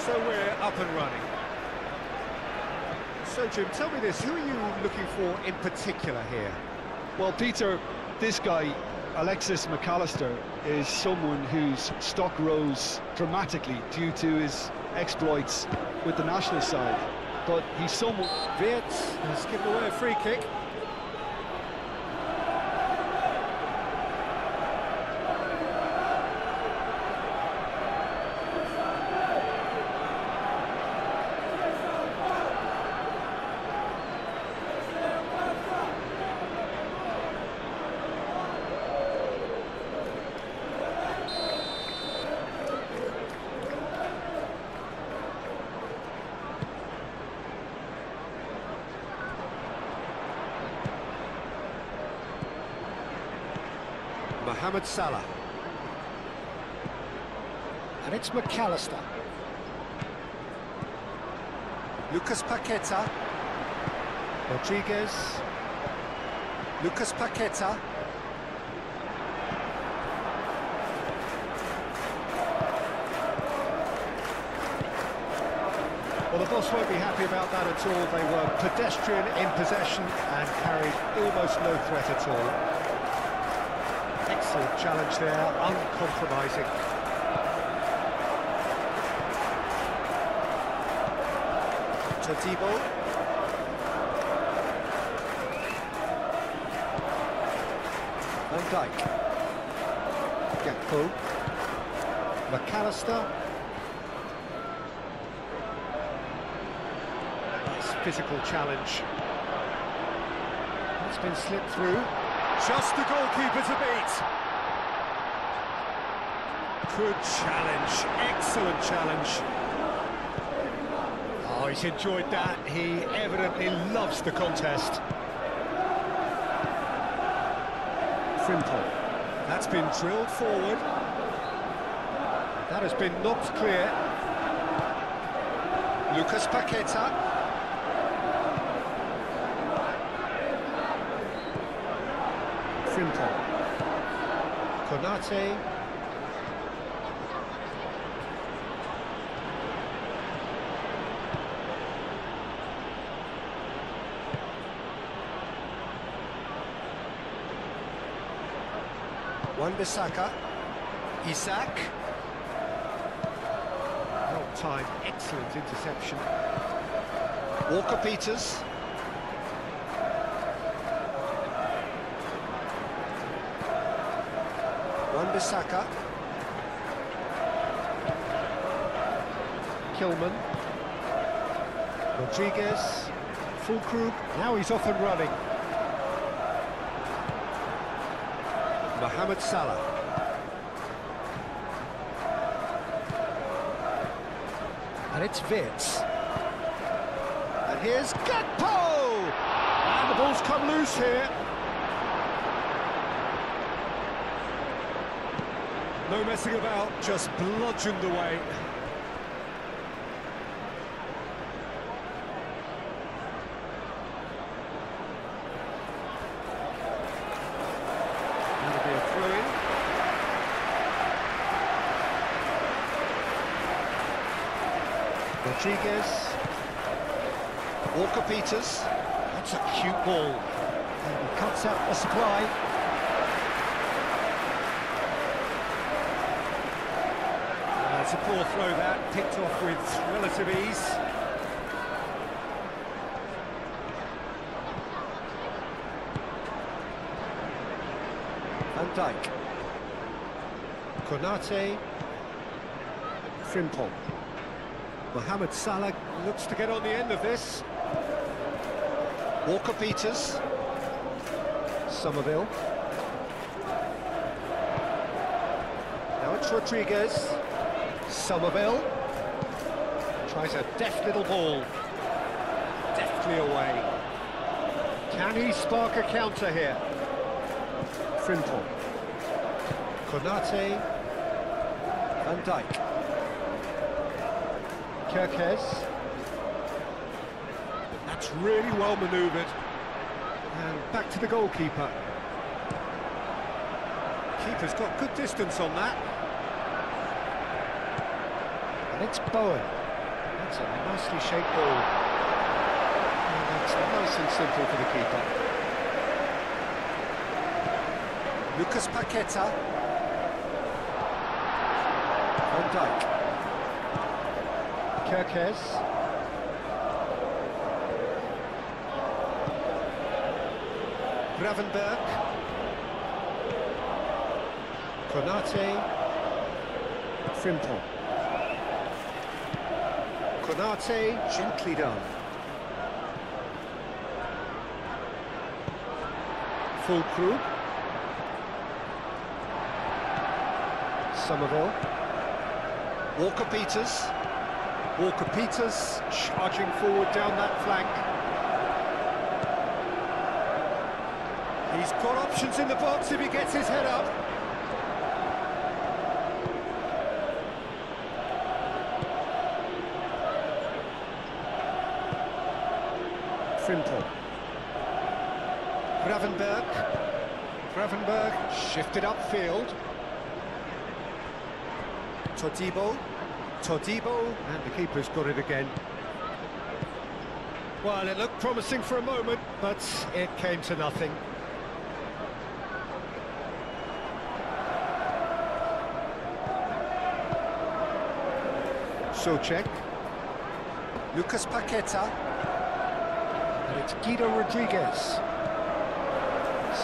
So we're up and running. So Jim, tell me this, who are you looking for in particular here? Well, Peter, this guy, Alexis McAllister, is someone whose stock rose dramatically due to his exploits with the national side. But he's someone... Wirtz has given away a free kick. Mohamed Salah. And it's McAllister. Lucas Paqueta. Rodriguez. Lucas Paqueta. Well, the boss won't be happy about that at all. They were pedestrian in possession and carried almost no threat at all. Excellent challenge there, uncompromising. Todibo. Van Dijk. Gakpo. McAllister. Nice physical challenge. It's been slipped through. Just the goalkeeper to beat. Good challenge, excellent challenge. Oh, he's enjoyed that. He evidently loves the contest. Frimpong. That's been drilled forward. That has been knocked clear. Lucas Paqueta. Frimpong. Konate. Wan-Bissaka. Isak. Well timed, excellent interception. Walker-Peters. Wan-Bissaka. Kilman. Rodriguez. Fulkrug. Now he's off and running. Mohamed Salah. And it's Wirtz. And here's Gakpo! And the ball's come loose here. No messing about, just bludgeoned away. Rodriguez. Walker-Peters. That's a cute ball. And he cuts out the supply. It's a poor throw that, picked off with relative ease. Van Dijk. Konate. Frimpong. Mohamed Salah looks to get on the end of this. Walker-Peters. Somerville. Now it's Rodriguez. Somerville. Tries a deft little ball. Deftly away. Can he spark a counter here? Frimpong. Konate. Van Dijk. Kirkes. That's really well manoeuvred. And back to the goalkeeper. Keeper's got good distance on that. And it's Bowen. That's a nicely shaped ball. And that's nice and simple for the keeper. Lucas Paqueta. Van Dijk. Kerkez. Gravenberg. Konate. Frimpong. Konate, gently done. Fulkrug. Somerville. Walker-Peters. Walker-Peters charging forward down that flank. He's got options in the box if he gets his head up. Frimpong. Gravenberg shifted upfield. Todibo, and the keeper's got it again. Well, it looked promising for a moment, but it came to nothing. Souček. Lucas Paqueta. And it's Guido Rodriguez.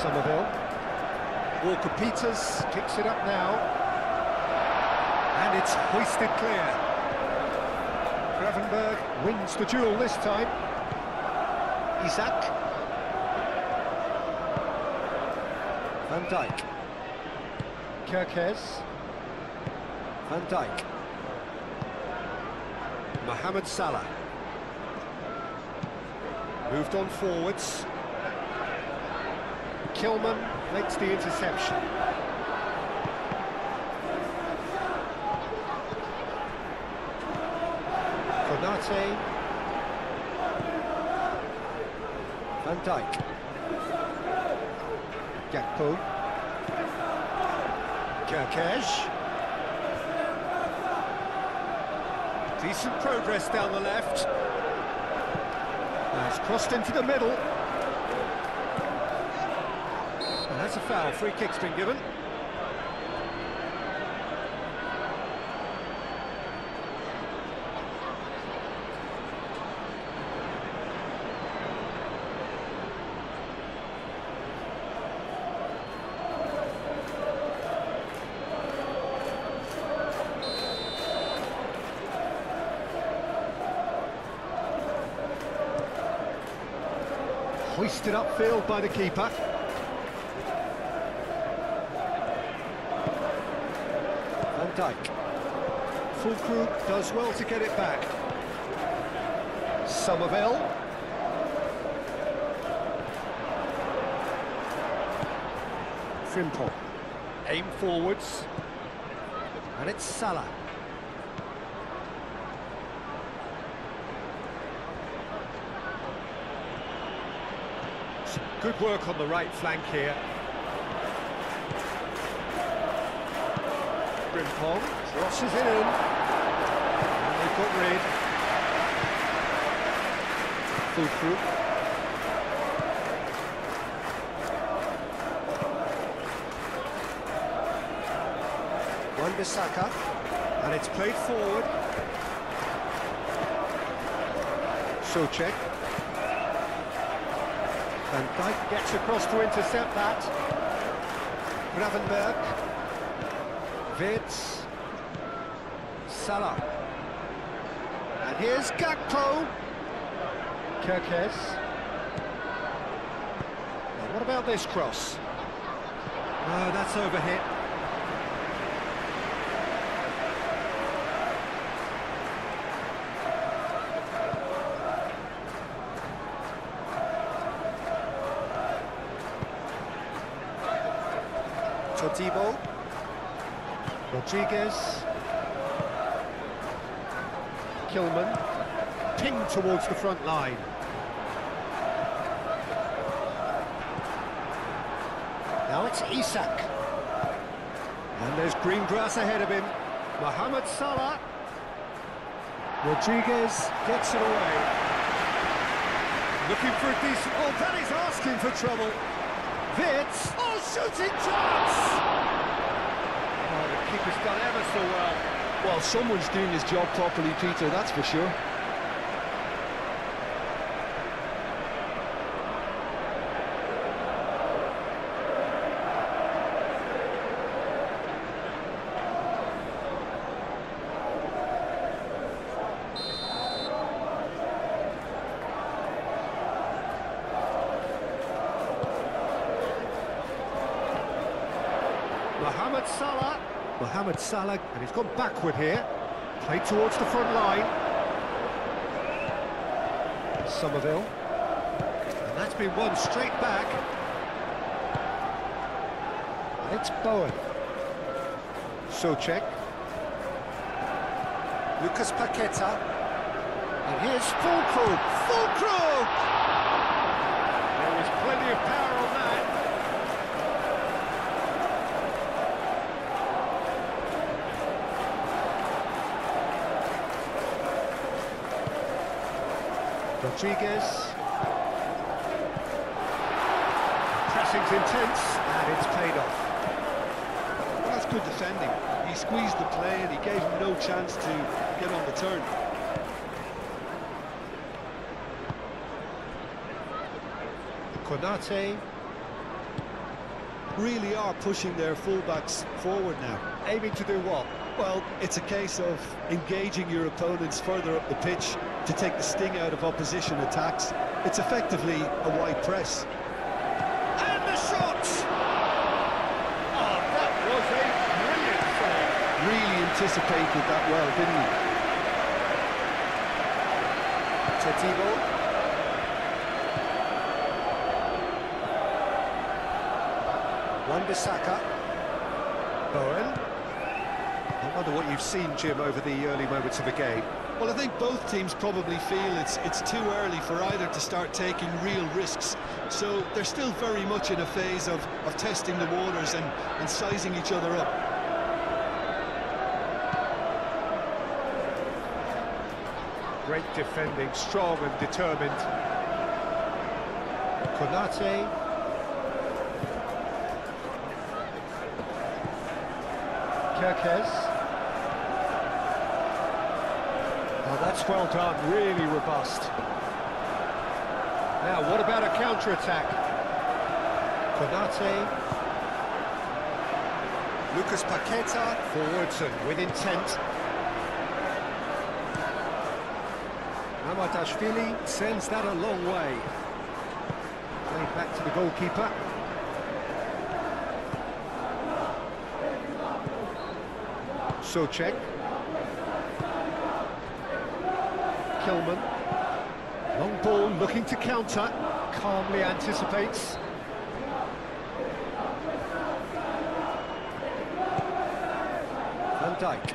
Somerville. Walker-Peters kicks it up now. And it's hoisted clear. Gravenberg wins the duel this time. Isak. Van Dijk. Kerkez. Van Dijk. Mohamed Salah. Moved on forwards. Kilman makes the interception. Konate. Van Dijk. Gakpo. Kerkez. Decent progress down the left. It's crossed into the middle. And that's a foul. Free kick's been given. Hoisted upfield by the keeper. Van Dijk. Fulkrug does well to get it back. Somerville. Frimpong. Aim forwards. And it's Salah. Good work on the right flank here. Frimpong crosses it in. And they've got rid. Fulkrug. Wan-Bissaka. And it's played forward. Souček. Van Dijk gets across to intercept that. Gravenberg. Wirtz. Salah. And here's Gakpo. Kerkez. Now what about this cross? Oh, that's overhit. Todibo. Rodriguez. Kilman. Pinged towards the front line. Now it's Isak. And there's green grass ahead of him. Mohamed Salah. Rodriguez gets it away. Looking for a decent... Oh, that is asking for trouble. Vitz. Oh, shooting chance! Oh, the keeper's done ever so well. Well, someone's doing his job properly, Peter, that's for sure. Mohamed Salah, and he's gone backward here. Played towards the front line. Somerville. And that's been won straight back. And it's Bowen. Souček. Lucas Paqueta. And here's Fulkrug. Fulkrug! There was plenty of power on that. Rodriguez. Pressing's intense, and it's paid off. Well, that's good defending. He squeezed the play and he gave him no chance to get on the turn. Konate. Really are pushing their fullbacks forward now. Aiming to do what? Well, it's a case of engaging your opponents further up the pitch to take the sting out of opposition attacks. It's effectively a wide press. And the shot! Oh, that was a brilliant save. Really anticipated that well, didn't he? Tetibo. Wan-Bissaka. Bowen. I wonder what you've seen, Jim, over the early moments of the game. Well, I think both teams probably feel it's too early for either to start taking real risks. So they're still very much in a phase of testing the waters and sizing each other up. Great defending, strong and determined. Konate. Kerkez. Oh, that's well done, really robust. Now, what about a counter-attack? Konate. Lucas Paqueta. Forwards and with intent. Mamardashvili sends that a long way. Played back to the goalkeeper. Souček. Kilman. Long ball, looking to counter. Calmly anticipates. Van Dijk.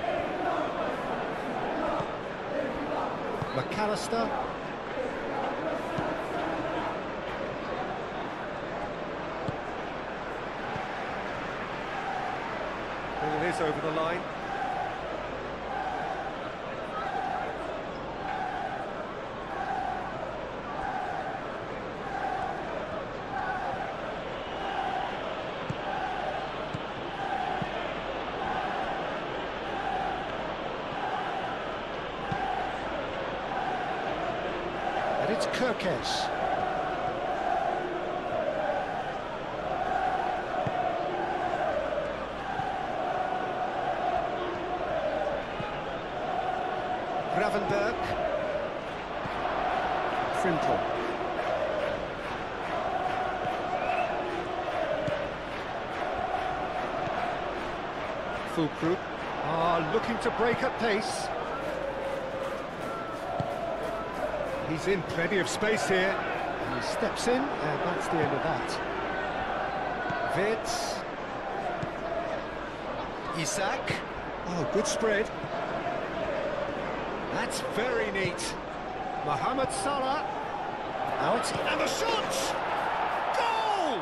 McAllister. And it is over the line. It's Kerkez. Gravenberg. Frimpel. Fulkrug. Looking to break at pace. He's in plenty of space here. And he steps in, and that's the end of that. Vitz. Isak. Oh, good spread. That's very neat. Mohamed Salah. Out. And the shot! Goal!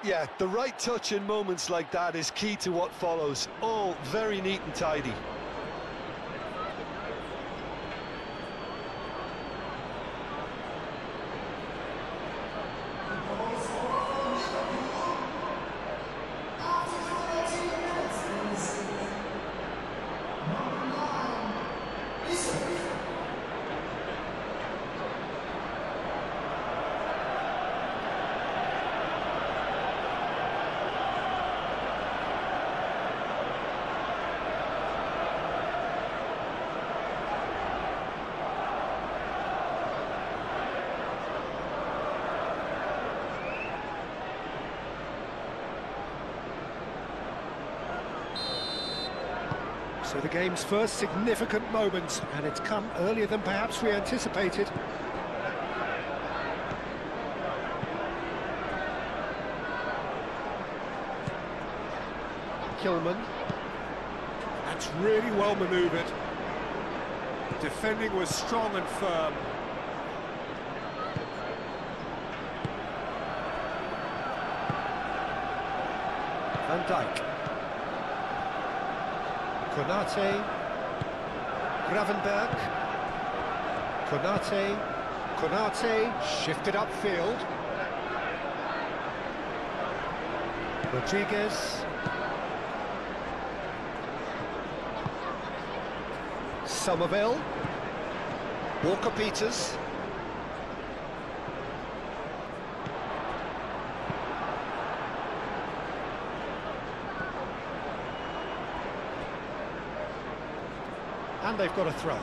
Yeah, the right touch in moments like that is key to what follows. All very neat and tidy. So the game's first significant moment, and it's come earlier than perhaps we anticipated. Kilman. That's really well manoeuvred. Defending was strong and firm. Van Dijk. Konate, Gravenberg, Konate, shifted upfield. Rodriguez. Somerville. Walker-Peters. And they've got a throw.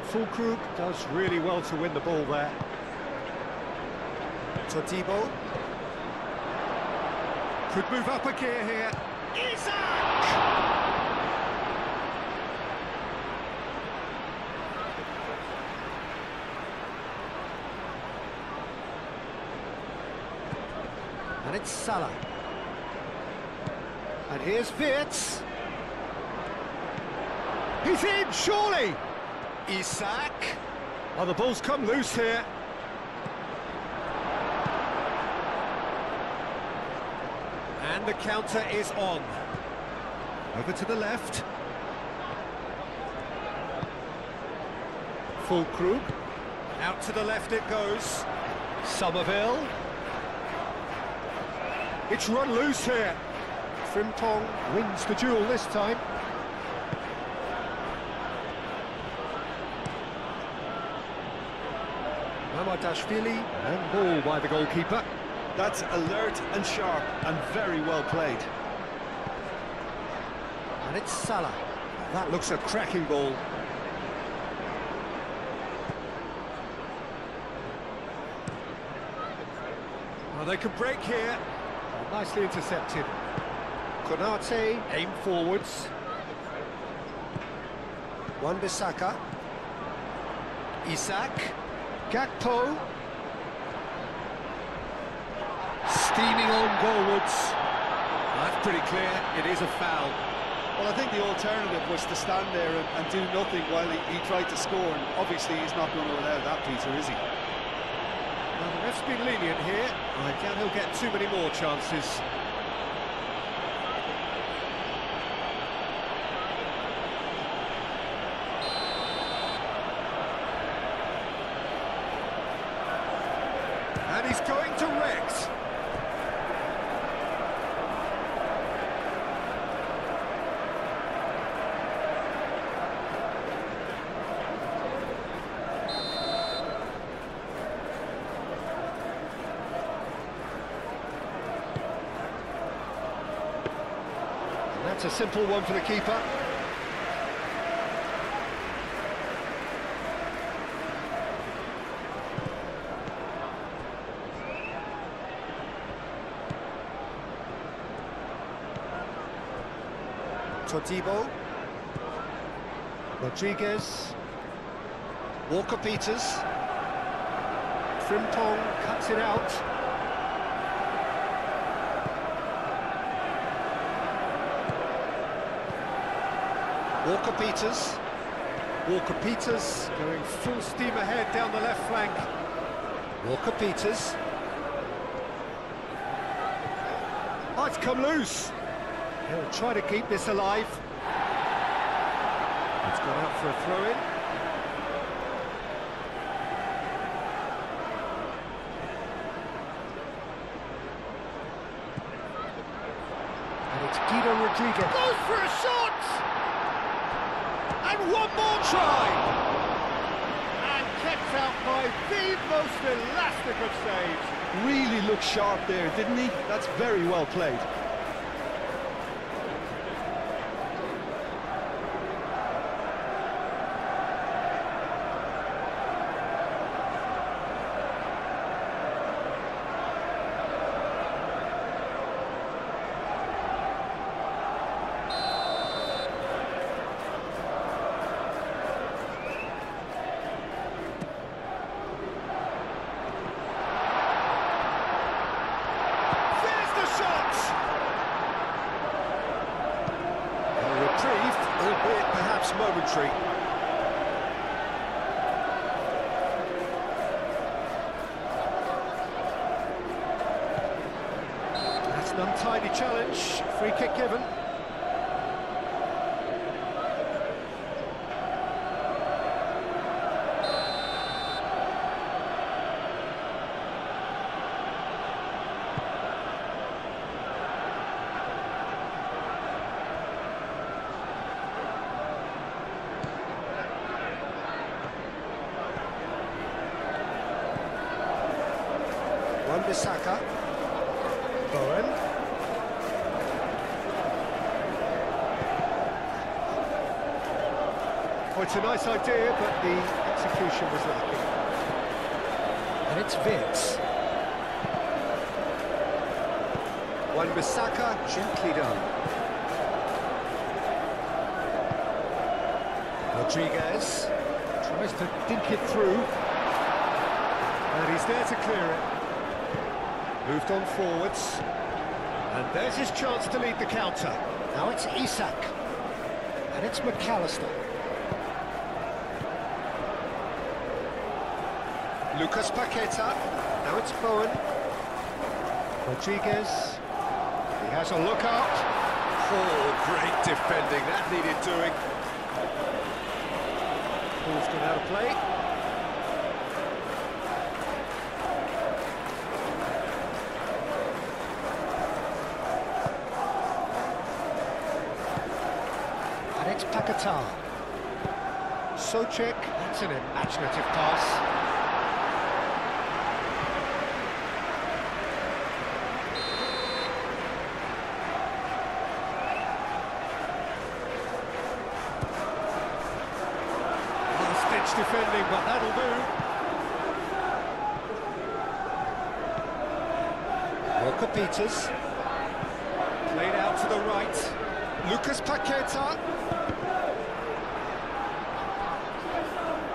Fulkrug does really well to win the ball there. Todibo. Could move up a gear here. Isak! And it's Salah. And here's Wirtz. He's in, surely! Isak. Oh, the ball's come loose here. And the counter is on. Over to the left. Fulkrug. Out to the left it goes. Somerville. It's run loose here. Frimpong wins the duel this time. Mamadashvili, and ball by the goalkeeper. That's alert and sharp and very well played. And it's Salah. That looks a cracking ball. Well, they can break here. Nicely intercepted. Konate, aim forwards. Wan-Bissaka. Isak. Gakpo. Steaming on goalwards. That's pretty clear, it is a foul. Well, I think the alternative was to stand there and do nothing while he tried to score, and obviously he's not going to allow that, Peter, is he? Well, the ref's been lenient here. I doubt he'll get too many more chances. And he's going direct. That's a simple one for the keeper. Todibo. Rodriguez. Walker-Peters. Frimpong cuts it out. Walker-Peters. Walker-Peters going full steam ahead down the left flank. Walker-Peters. Oh, it's come loose. He'll try to keep this alive. It's gone out for a throw-in. And it's Guido Rodriguez. Goes for a shot! And one more try! And kept out by the most elastic of saves. Really looked sharp there, didn't he? That's very well played. Albeit perhaps momentary. That's an untidy challenge. Free kick given. Wan-Bissaka. Bowen. Oh, it's a nice idea, but the execution was lacking. And it's Vince. Wan-Bissaka, gently done. Rodriguez tries to dink it through. And he's there to clear it. Moved on forwards, and there's his chance to lead the counter. Now it's Isak, and it's McAllister. Lucas Paqueta, now it's Bowen. Rodriguez, he has a look out. Oh, great defending, that needed doing. Ball's gone out of play. It's Paqueta. Souček, that's an imaginative pass. Last-ditch defending, but that'll do. Walker-Peters. Played out to the right. Lucas Paqueta.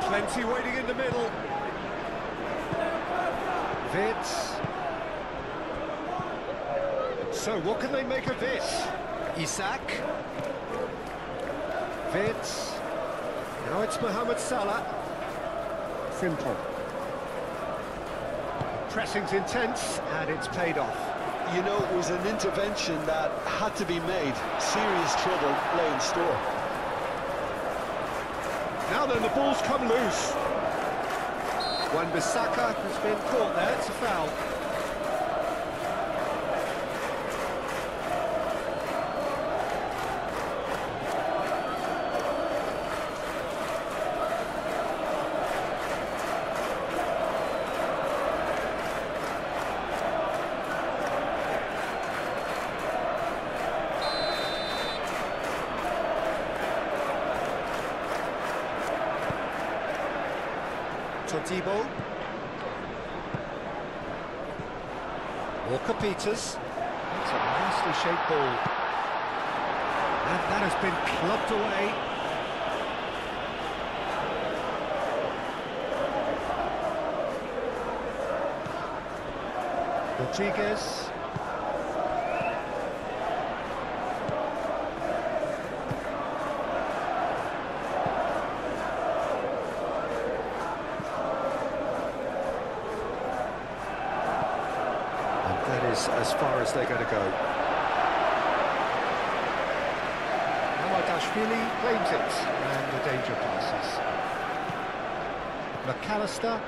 Plenty waiting in the middle. Vitz. So, what can they make of this? Isak. Vitz. Now it's Mohamed Salah. Simple. Pressing's intense, and it's paid off. You know, it was an intervention that had to be made. Serious trouble lay in store. Now then, the ball's come loose. Wan-Bissaka has been caught there, it's a foul. Todibo. Walker-Peters. That's a nicely shaped ball. And that has been clubbed away. Rodriguez. as far as they're going to go. Mamardashvili claims it, and the danger passes. McAllister.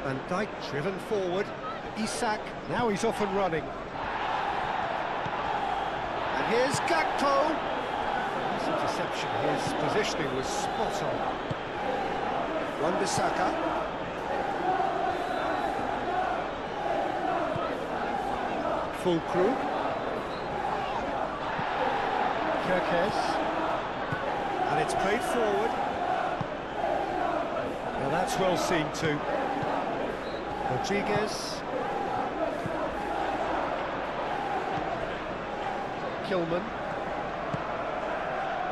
Van Dijk driven forward. Isak, now he's off and running. And here's Gakpo. That's interception, his positioning was spot on. Wan-Bissaka. Fulkrug. Kirkes. And it's played forward. Now that's well seen too. Rodriguez. Kilman.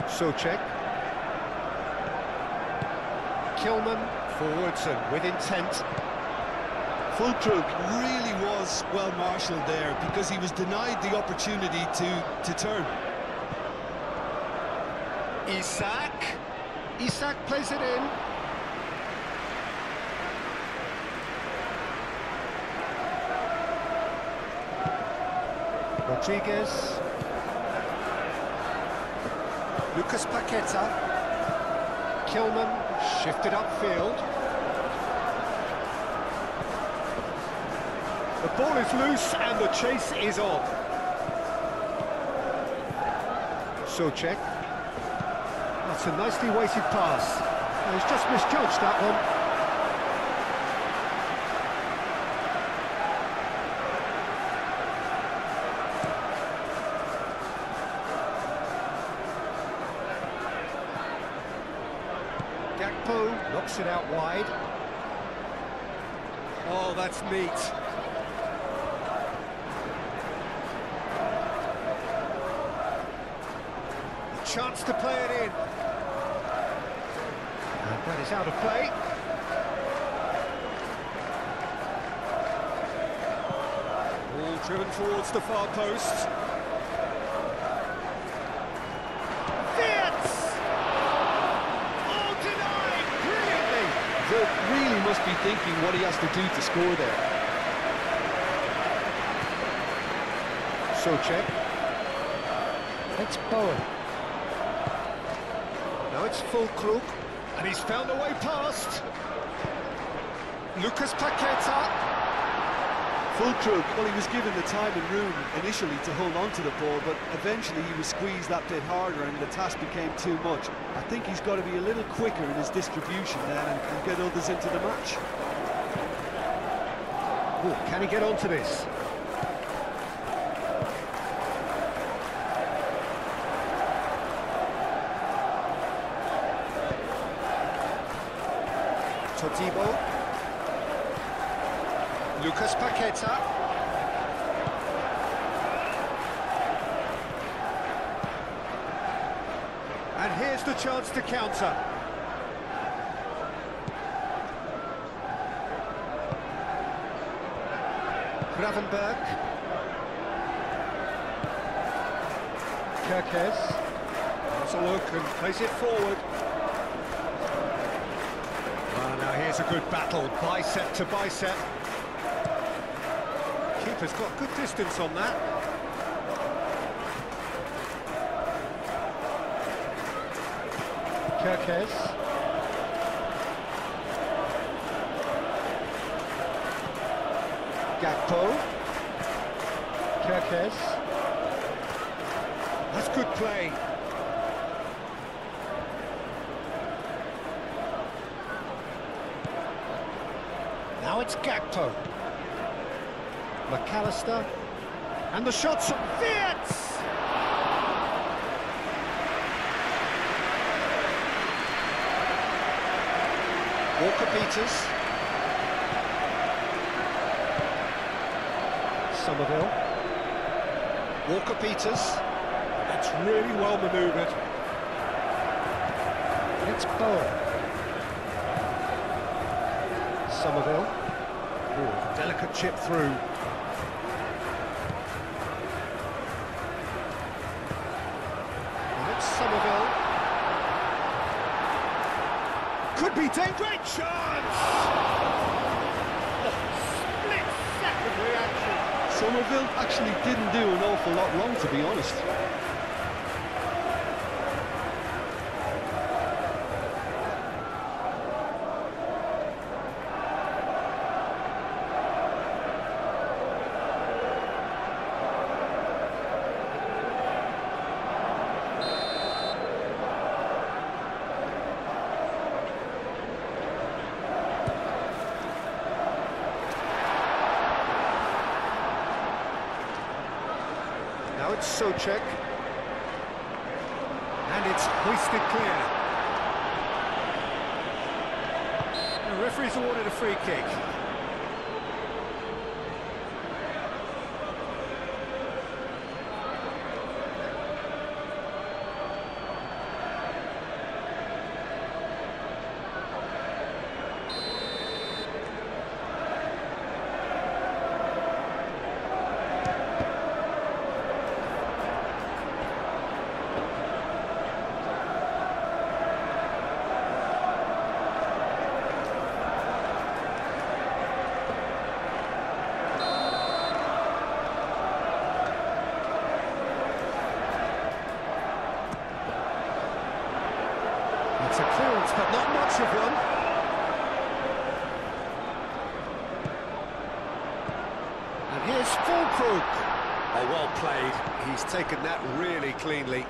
Souček. Kilman forwards and with intent. Fulkrug really was well marshalled there because he was denied the opportunity to turn. Isak. Isak plays it in. Rodriguez. Lucas Paqueta. Kilman shifted upfield. The ball is loose and the chase is on. Souček. That's a nicely weighted pass. Well, he's just misjudged that one. Gakpo knocks it out wide. Oh, that's neat. A chance to play it in. And that is out of play. Ball driven towards the far post. Really must be thinking what he has to do to score there. Souček. It's Bowen. Now it's Fulkrug, and he's found a way past. Lucas Paqueta. Fulkrug, well, he was given the time and room initially to hold on to the ball, but eventually he was squeezed that bit harder and the task became too much. I think he's got to be a little quicker in his distribution then and get others into the match. Ooh, can he get onto this? Todibo. Lucas Paqueta. And here's the chance to counter. Gravenberg. Kirkes. Has a look and plays it forward. Oh, now here's a good battle, bicep to bicep. Keeper's got good distance on that. Kirkes. Gakpo. Kirkes. That's good play. Now it's Gakpo. McAllister, and the shot's from Wirtz! Walker-Peters. Somerville. Walker-Peters. That's really well manoeuvred. It's Bowen. Somerville. Ooh, delicate chip through. Somerville. Could be dangerous. Great chance! Split-second reaction. Somerville actually didn't do an awful lot wrong, to be honest. Now it's Souček. And it's hoisted clear. The referee's awarded a free kick. It's a clearance, but not much of one. And here's Fulkrug. Oh, well played. He's taken that really cleanly.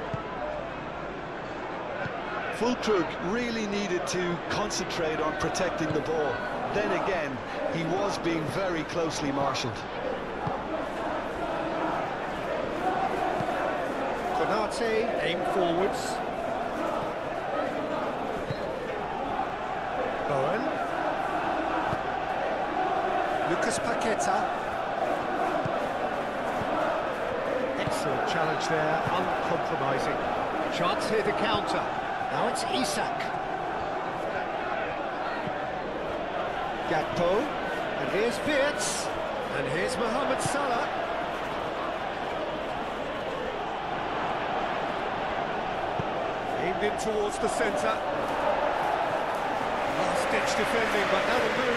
Fulkrug really needed to concentrate on protecting the ball. Then again, he was being very closely marshalled. Konate, aim forwards. Bowen. Lucas Paqueta. Excellent challenge there, uncompromising. Chance here to counter. Now it's Isak. Gakpo. And here's Wirtz. And here's Mohamed Salah. Aimed in towards the centre. Last-ditch defending, but that'll do.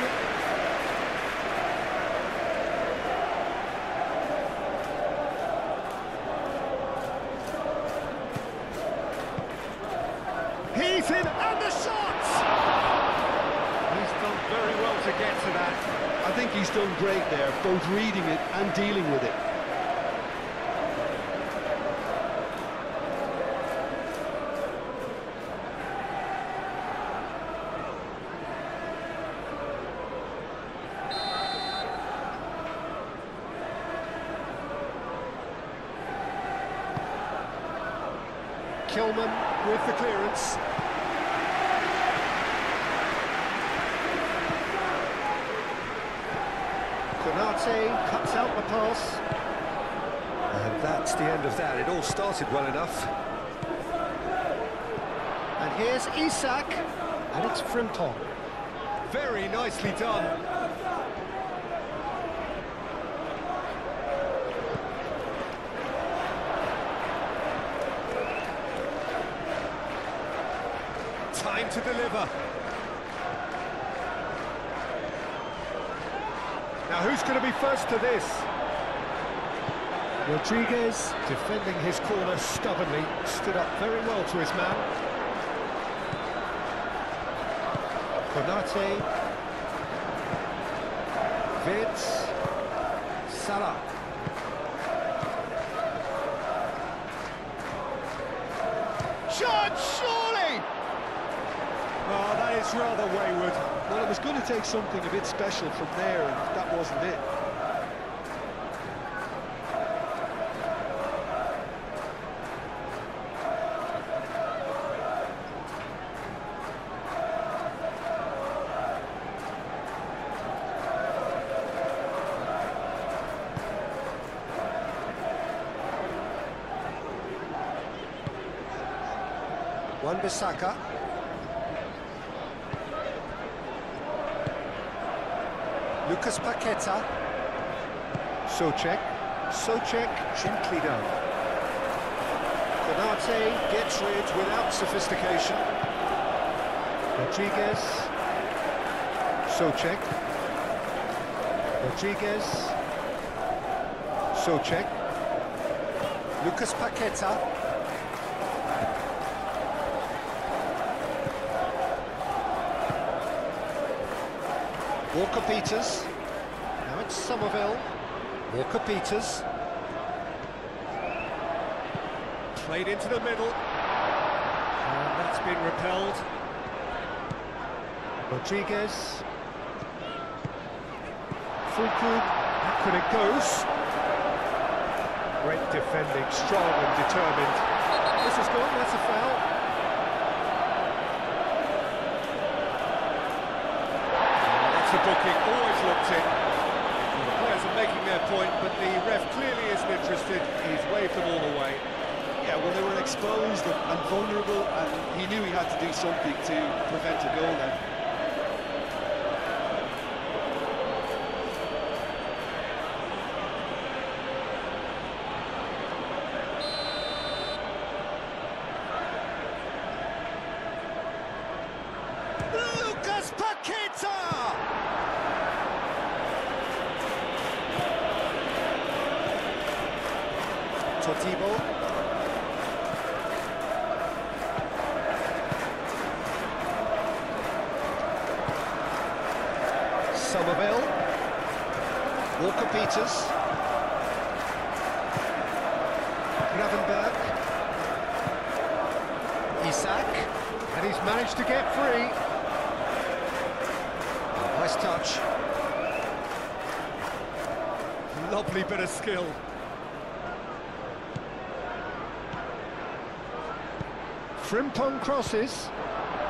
He's in, and the shot! He's done very well to get to that. I think he's done great there, both reading it and dealing with it. Kilman with the clearance. Konate cuts out the pass. And that's the end of that. It all started well enough. And here's Isak. And it's Frimpong. Very nicely done. Time to deliver. Now who's going to be first to this? Rodriguez, defending his corner stubbornly, stood up very well to his man. Konate. Wirtz. Salah. Shot, surely! Oh, that is rather wayward. Well, it was going to take something a bit special from there, and that wasn't it. Wan-Bissaka. Lucas Paqueta. Souček gently done. Konate gets rid without sophistication. Rodriguez. Souček. Rodriguez. Souček. Lucas Paqueta. Walker Peters. Now it's Somerville. Walker Peters. Played into the middle. And that's been repelled. Rodriguez. Fulkrug. Back when it goes. Great defending, strong and determined. This is gone, that's a foul. That's the booking, always looked in. Well, the players are making their point, but the ref clearly isn't interested. He's waved them all away. Yeah, well, they were exposed and vulnerable, and he knew he had to do something to prevent a goal then. Lucas Paqueta! Totibo. Somerville. Walker Peters. Gravenberg. Isak. And he's managed to get free. Nice touch. Lovely bit of skill. Frimpong crosses.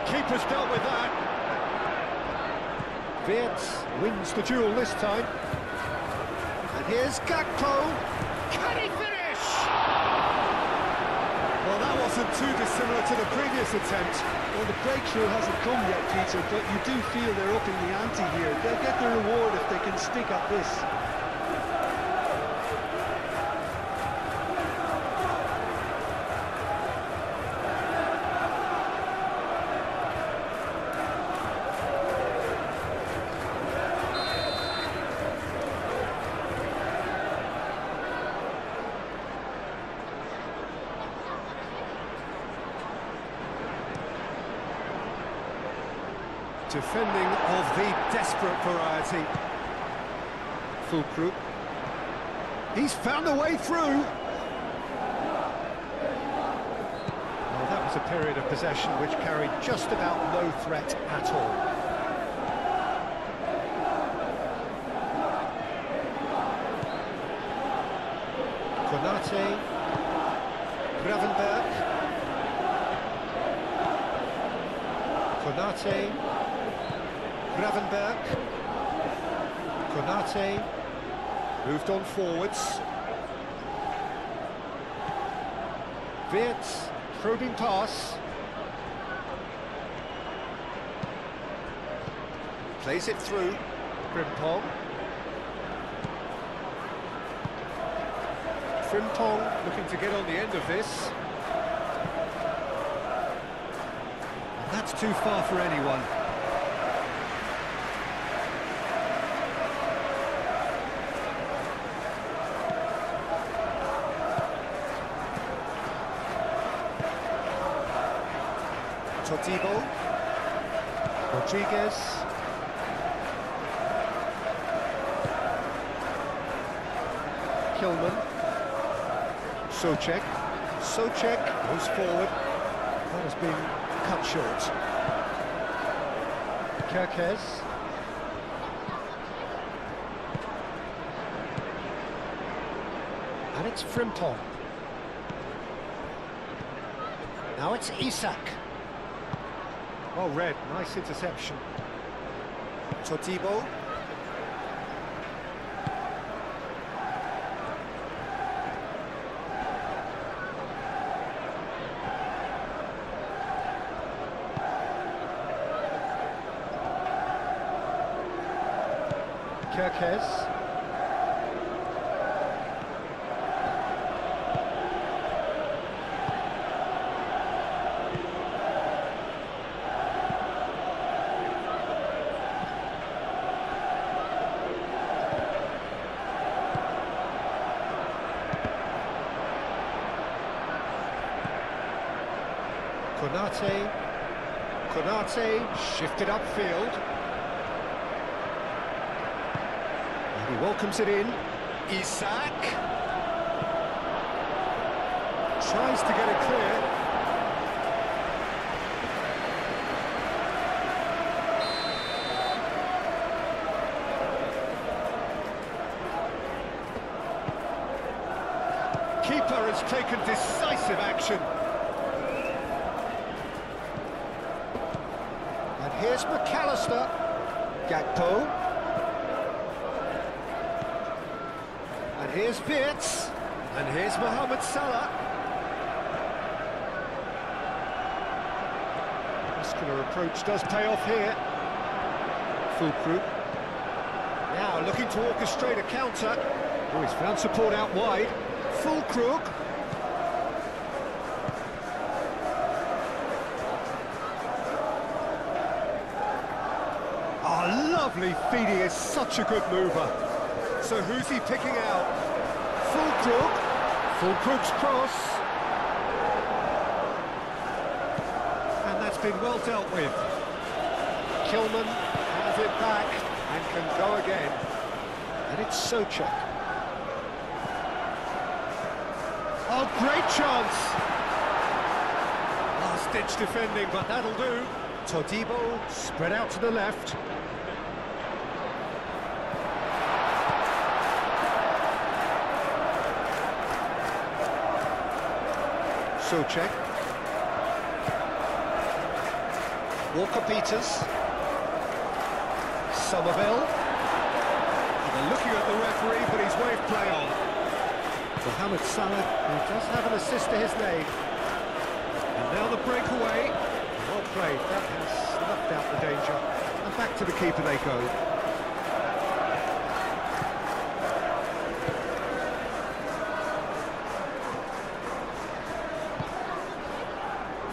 Keeper's dealt with that. Wirtz wins the duel this time. And here's Gakpo. Can he finish? Well, that wasn't too dissimilar to the previous attempt. Well, the breakthrough hasn't come yet, Peter, but you do feel they're upping the ante here. They'll get the reward if they can stick at this. Defending of the desperate variety. Fulkrug. He's found a way through. Well, that was a period of possession which carried just about no threat at all. Konate. Gravenberg. Konate. Gravenberg. Konate. Moved on forwards. Wirtz. Probing pass. Plays it through. Frimpong. Frimpong looking to get on the end of this. And that's too far for anyone. Totibo. Rodriguez. Kilman. Souček. Souček goes forward. That has been cut short. Kerkez. And it's Frimpong. Now it's Isak. Well read, nice interception. Totibo. Kerkez. Konate shifted upfield. And he welcomes it in. Isak tries to get it clear. Keeper has taken decisive action. And here's McAllister. Gakpo. And here's Wirtz. And here's Mohamed Salah. Muscular approach does pay off here. Fulkrug. Now looking to orchestrate a counter. Oh, he's found support out wide. Fulkrug. Oh, lovely feet, he is such a good mover. So who's he picking out? Fulkrug. Fulkrug's cross. And that's been well dealt with. Kilman has it back and can go again. And it's Souček. Oh, great chance! Last-ditch defending, but that'll do. Todibo spread out to the left. Souček. Walker-Peters. Somerville. And they're looking at the referee, but he's waved play on. Mohamed Salah, who does have an assist to his name. And now the breakaway. Well played, that has snuffed out the danger. And back to the keeper they go.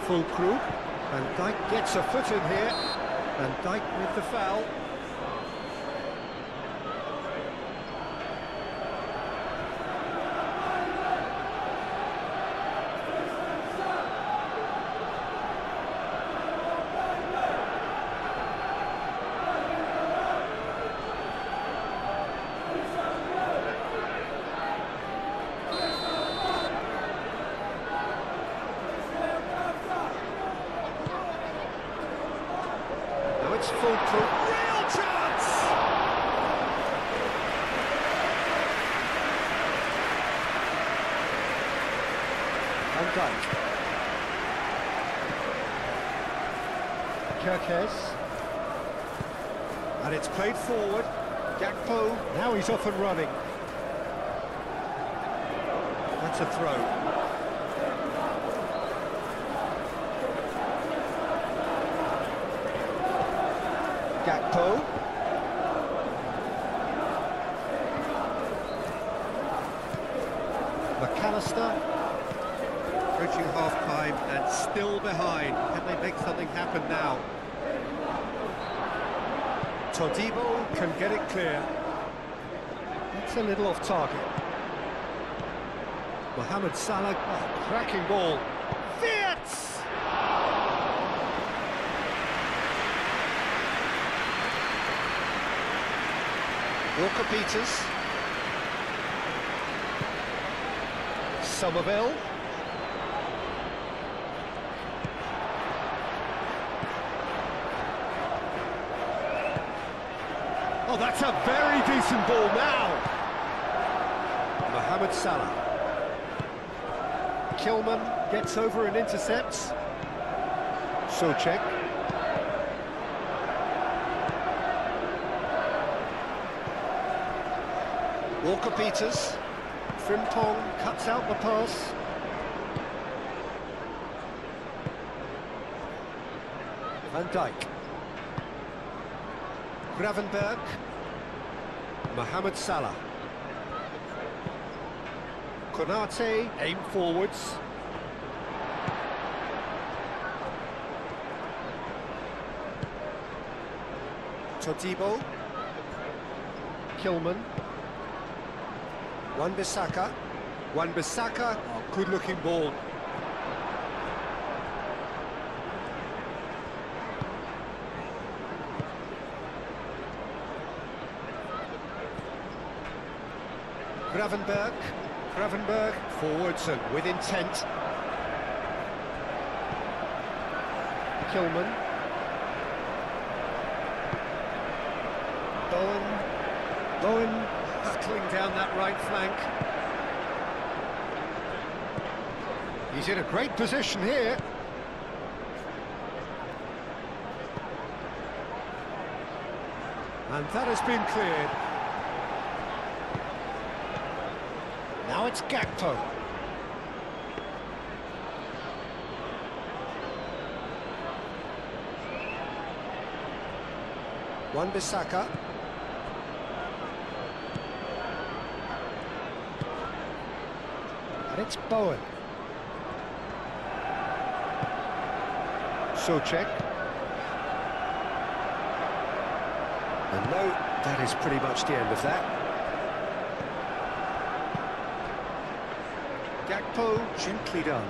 Fulkrug. Van Dijk gets a foot in here. Van Dijk with the foul. It's Fulkrug. Real chance! Van Dijk. Kerkez. And it's played forward. Gakpo. Now he's off and running. That's a throw. Gakpo. McAllister. Approaching half-time and still behind. Can they make something happen now? Todibo can get it clear. That's a little off target. Mohamed Salah. Oh, cracking ball. Wirtz! Walker-Peters. Somerville. Oh, that's a very decent ball now. Mohamed Salah. Kilman gets over and intercepts. Souček. Walker-Peters. Frimpong cuts out the pass. Van Dijk. Gravenberg. Mohamed Salah. Konate, aim forwards. Todibo. Kilman. Wan-Bissaka. Wan-Bissaka, oh, good-looking ball. Gravenberg, forwards and with intent. Kilman. Bowen battling down that right flank. He's in a great position here. And that has been cleared. Now it's Gakpo. Wan-Bissaka. And it's Bowen. Souček. And no, that is pretty much the end of that. Gakpo, gently done.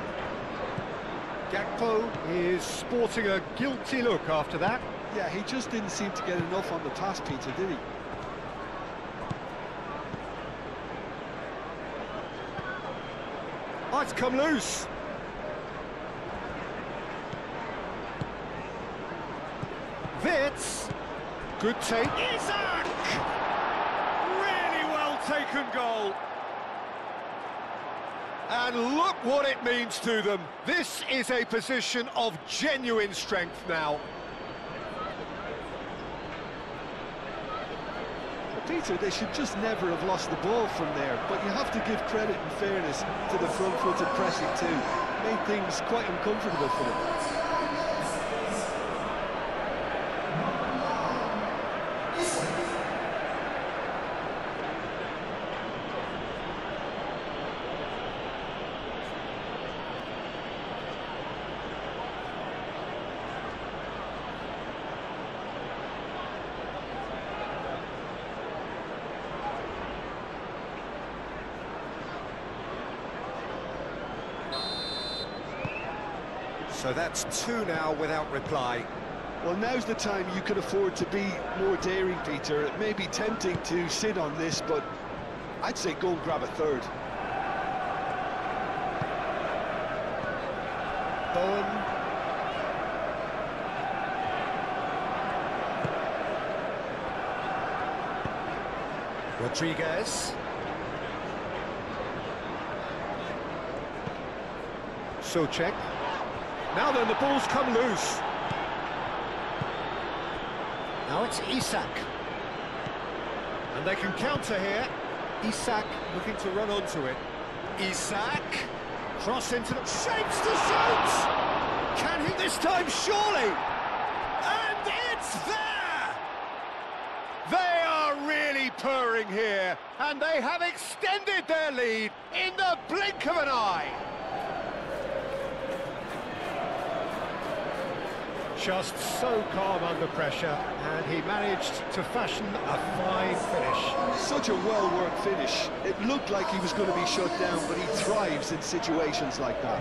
Gakpo is sporting a guilty look after that. Yeah, he just didn't seem to get enough on the pass, Peter, did he? Oh, it's come loose. Wits. Good take. Isak! Really well taken goal. And look what it means to them. This is a position of genuine strength now. Peter, they should just never have lost the ball from there, but you have to give credit and fairness to the front-footed pressing too. Made things quite uncomfortable for them. So that's two now without reply. Well, now's the time you could afford to be more daring, Peter. It may be tempting to sit on this, but I'd say go and grab a third. Bowen. Rodriguez. Souček. Now then, the ball's come loose. Now it's Isak. And they can counter here. Isak looking to run onto it. Isak. Cross into the... Shapes to shoot! Can he this time, surely? And it's there! They are really purring here. And they have extended their lead in the blink of an eye. Just so calm under pressure, and he managed to fashion a fine finish. Such a well-worked finish. It looked like he was going to be shut down, but he thrives in situations like that.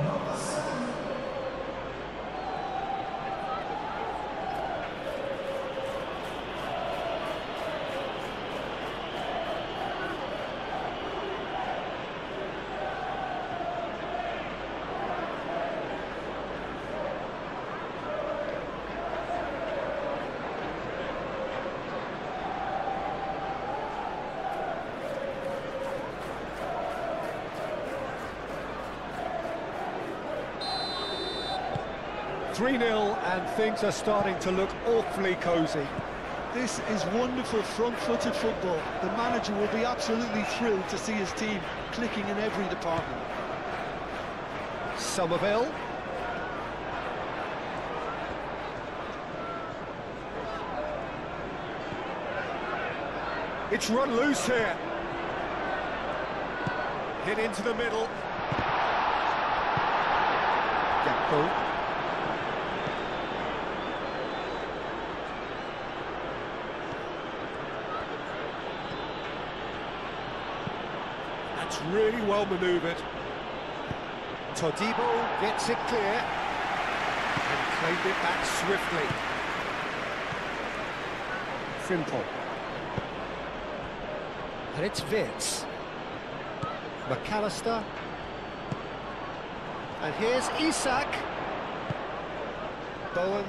Three 0 and things are starting to look awfully cosy. This is wonderful front-footed football. The manager will be absolutely thrilled to see his team clicking in every department. Somerville. It's run loose here. Hit into the middle. Gakpo. That's really well manoeuvred. Todibo gets it clear and claimed it back swiftly. Frimpong. And it's Wits. McAllister. And here's Isak. Bowen.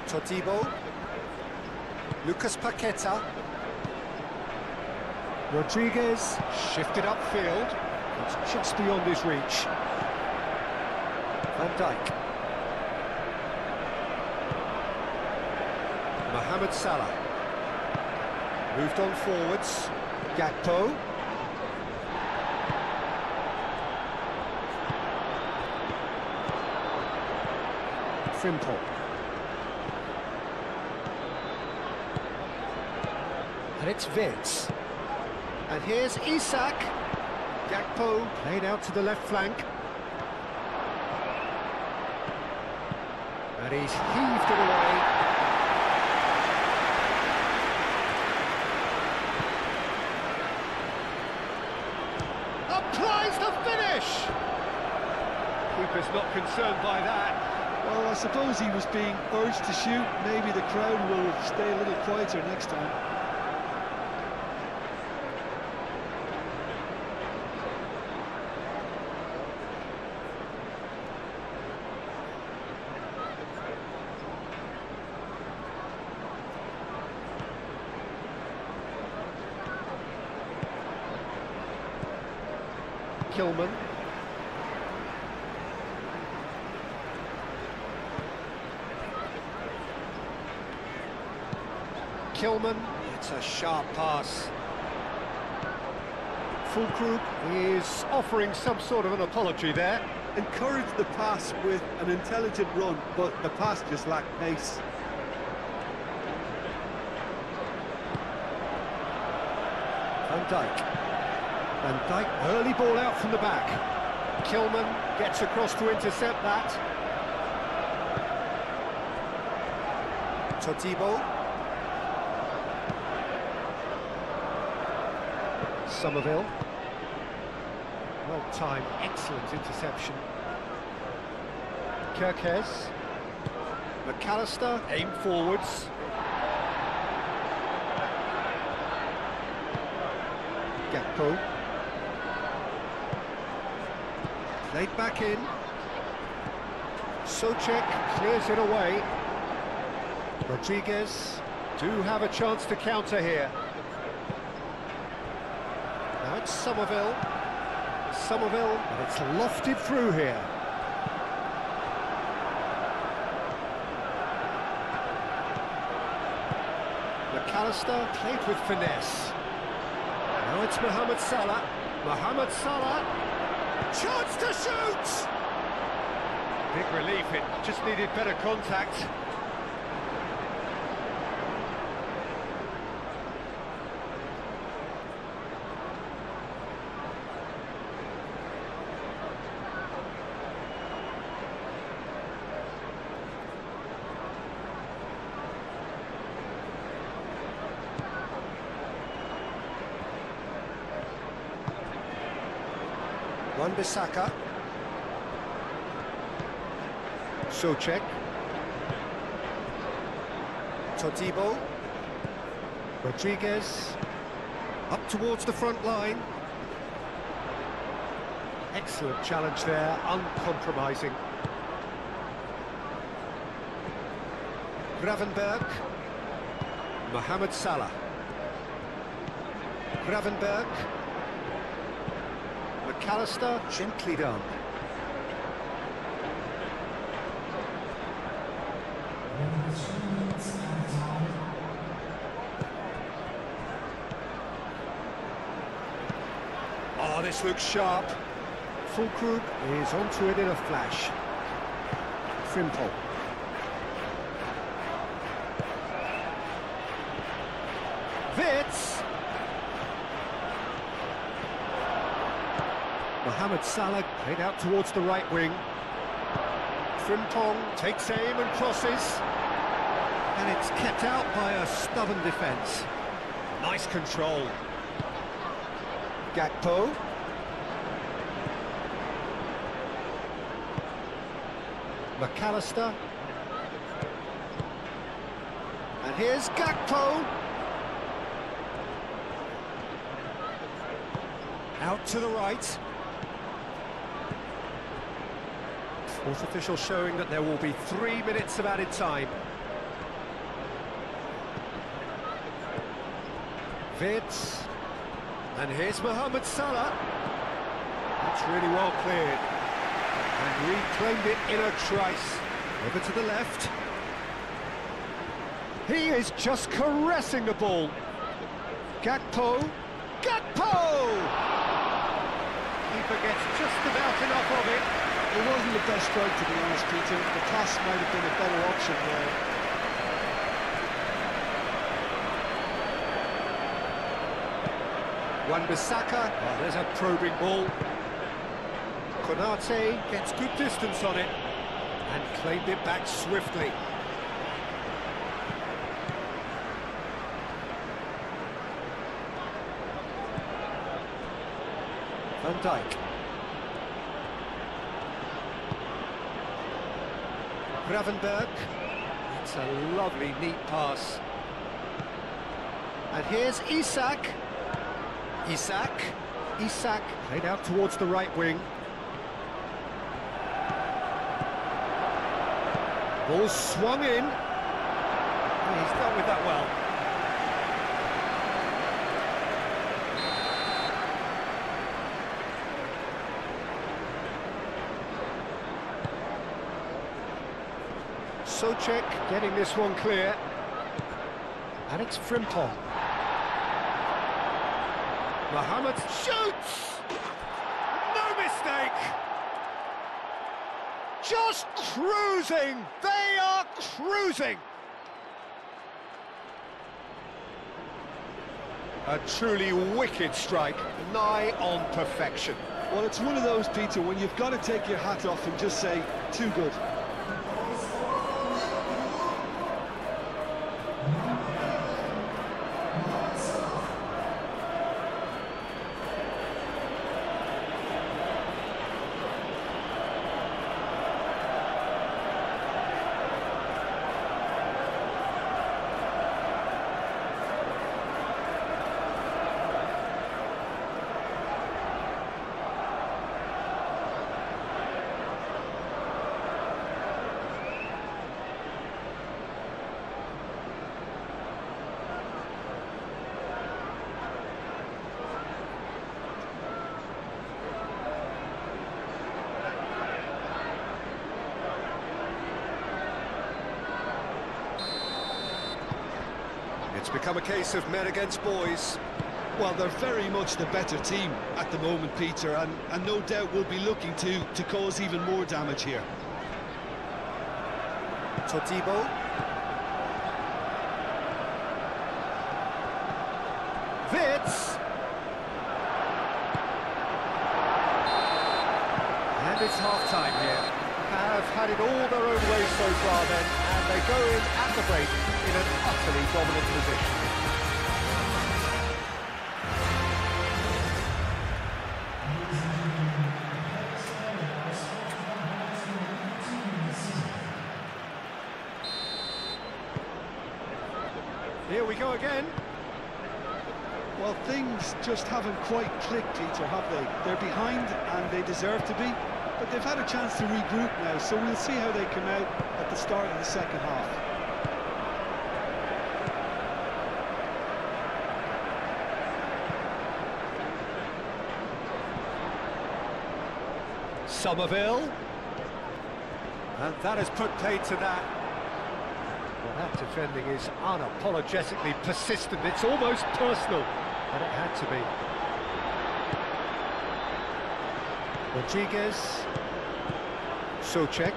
Todibo. Lucas Paqueta. Rodriguez. Shifted upfield. It's just beyond his reach. Van Dijk. Mohamed Salah. Moved on forwards. Gakpo. Frimpong. And it's Vitz. And here's Isak. Gakpo played out to the left flank. And he's heaved it away. Applies the finish! Keeper's not concerned by that. Well, I suppose he was being urged to shoot. Maybe the crowd will stay a little quieter next time. Kilman. Kilman, it's a sharp pass. Fulkrug is offering some sort of an apology there. Encouraged the pass with an intelligent run, but the pass just lacked pace. Van Dijk. Van Dijk, early ball out from the back. Kilman gets across to intercept that. Todibo. Somerville. Well timed, excellent interception. Kirkes. McAllister, aim forwards. Gakpo. Played back in. Souček clears it away. Rodriguez do have a chance to counter here. Now it's Somerville. Somerville, and it's lofted through here. McAllister played with finesse. Now it's Mohamed Salah. Mohamed Salah. Chance to shoot! Big relief, it just needed better contact. Wan-Bissaka. Souček. Todibo. Rodriguez. Up towards the front line. Excellent challenge there, uncompromising. Gravenberg. Mohamed Salah. Gravenberg. McAllister, gently done. Oh, this looks sharp. Fulkrug is onto it in a flash. Frimpong. Vitz. Mohamed Salah played out towards the right wing. Frimpong takes aim and crosses. And it's kept out by a stubborn defence. Nice control. Gakpo. McAllister. And here's Gakpo. Out to the right. Fourth official showing that there will be 3 minutes of added time. Vitz. And here's Mohamed Salah. That's really well cleared. And reclaimed it in a trice. Over to the left. He is just caressing the ball. Gakpo. Gakpo! Keeper gets just about enough of it. It wasn't the best strike, to be honest, Peter. The pass might have been a better option there. Wan-Bissaka, oh, there's a probing ball. Konate gets good distance on it and claimed it back swiftly. Van Dijk. Gravenberg. It's a lovely, neat pass. And here's Isak. Isak played out towards the right wing. Ball swung in. And he's dealt with that well. Souček getting this one clear. And it's Frimpong. Mohamed shoots! No mistake! Just cruising! They are cruising! A truly wicked strike, nigh on perfection. Well, it's one of those, Peter, when you've got to take your hat off and just say, too good. It's become a case of men against boys. Well, they're very much the better team at the moment, Peter, and no doubt will be looking to cause even more damage here. Todibo. Vitz. And it's half-time here. Have had it all their own way so far then, and they go in at the break in an utterly dominant position. Here we go again. Well, things just haven't quite clicked, Peter, have they? They're behind and they deserve to be, but they've had a chance to regroup now, so we'll see how they come out at the start of the second half. Somerville. And that has put paid to that. Well, that defending is unapologetically persistent. It's almost personal, but it had to be. Rodriguez. Souček.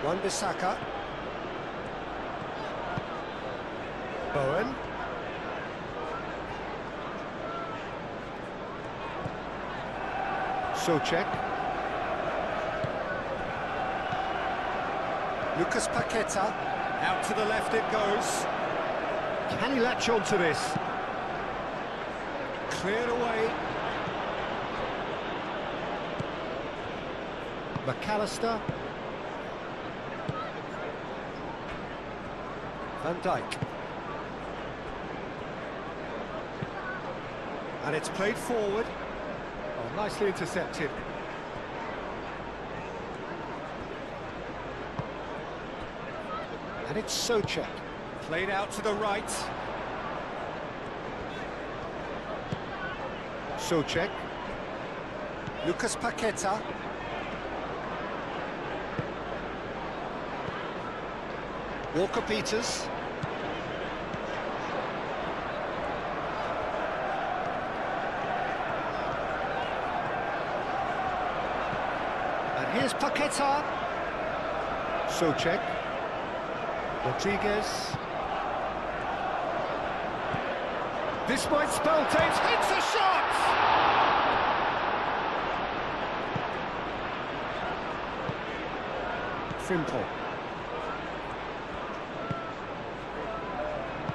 Wan-Bissaka. Bowen. Souček. Lucas Paqueta. Out to the left it goes. Can he latch on to this? Cleared away. McAllister. Van Dijk. And it's played forward. Oh, nicely intercepted. And it's Souček. Played out to the right. Souček. Lucas Paqueta. Walker-Peters. And here's Paqueta. Souček. Rodriguez. This might spell danger. Hits a shot! Frimpong.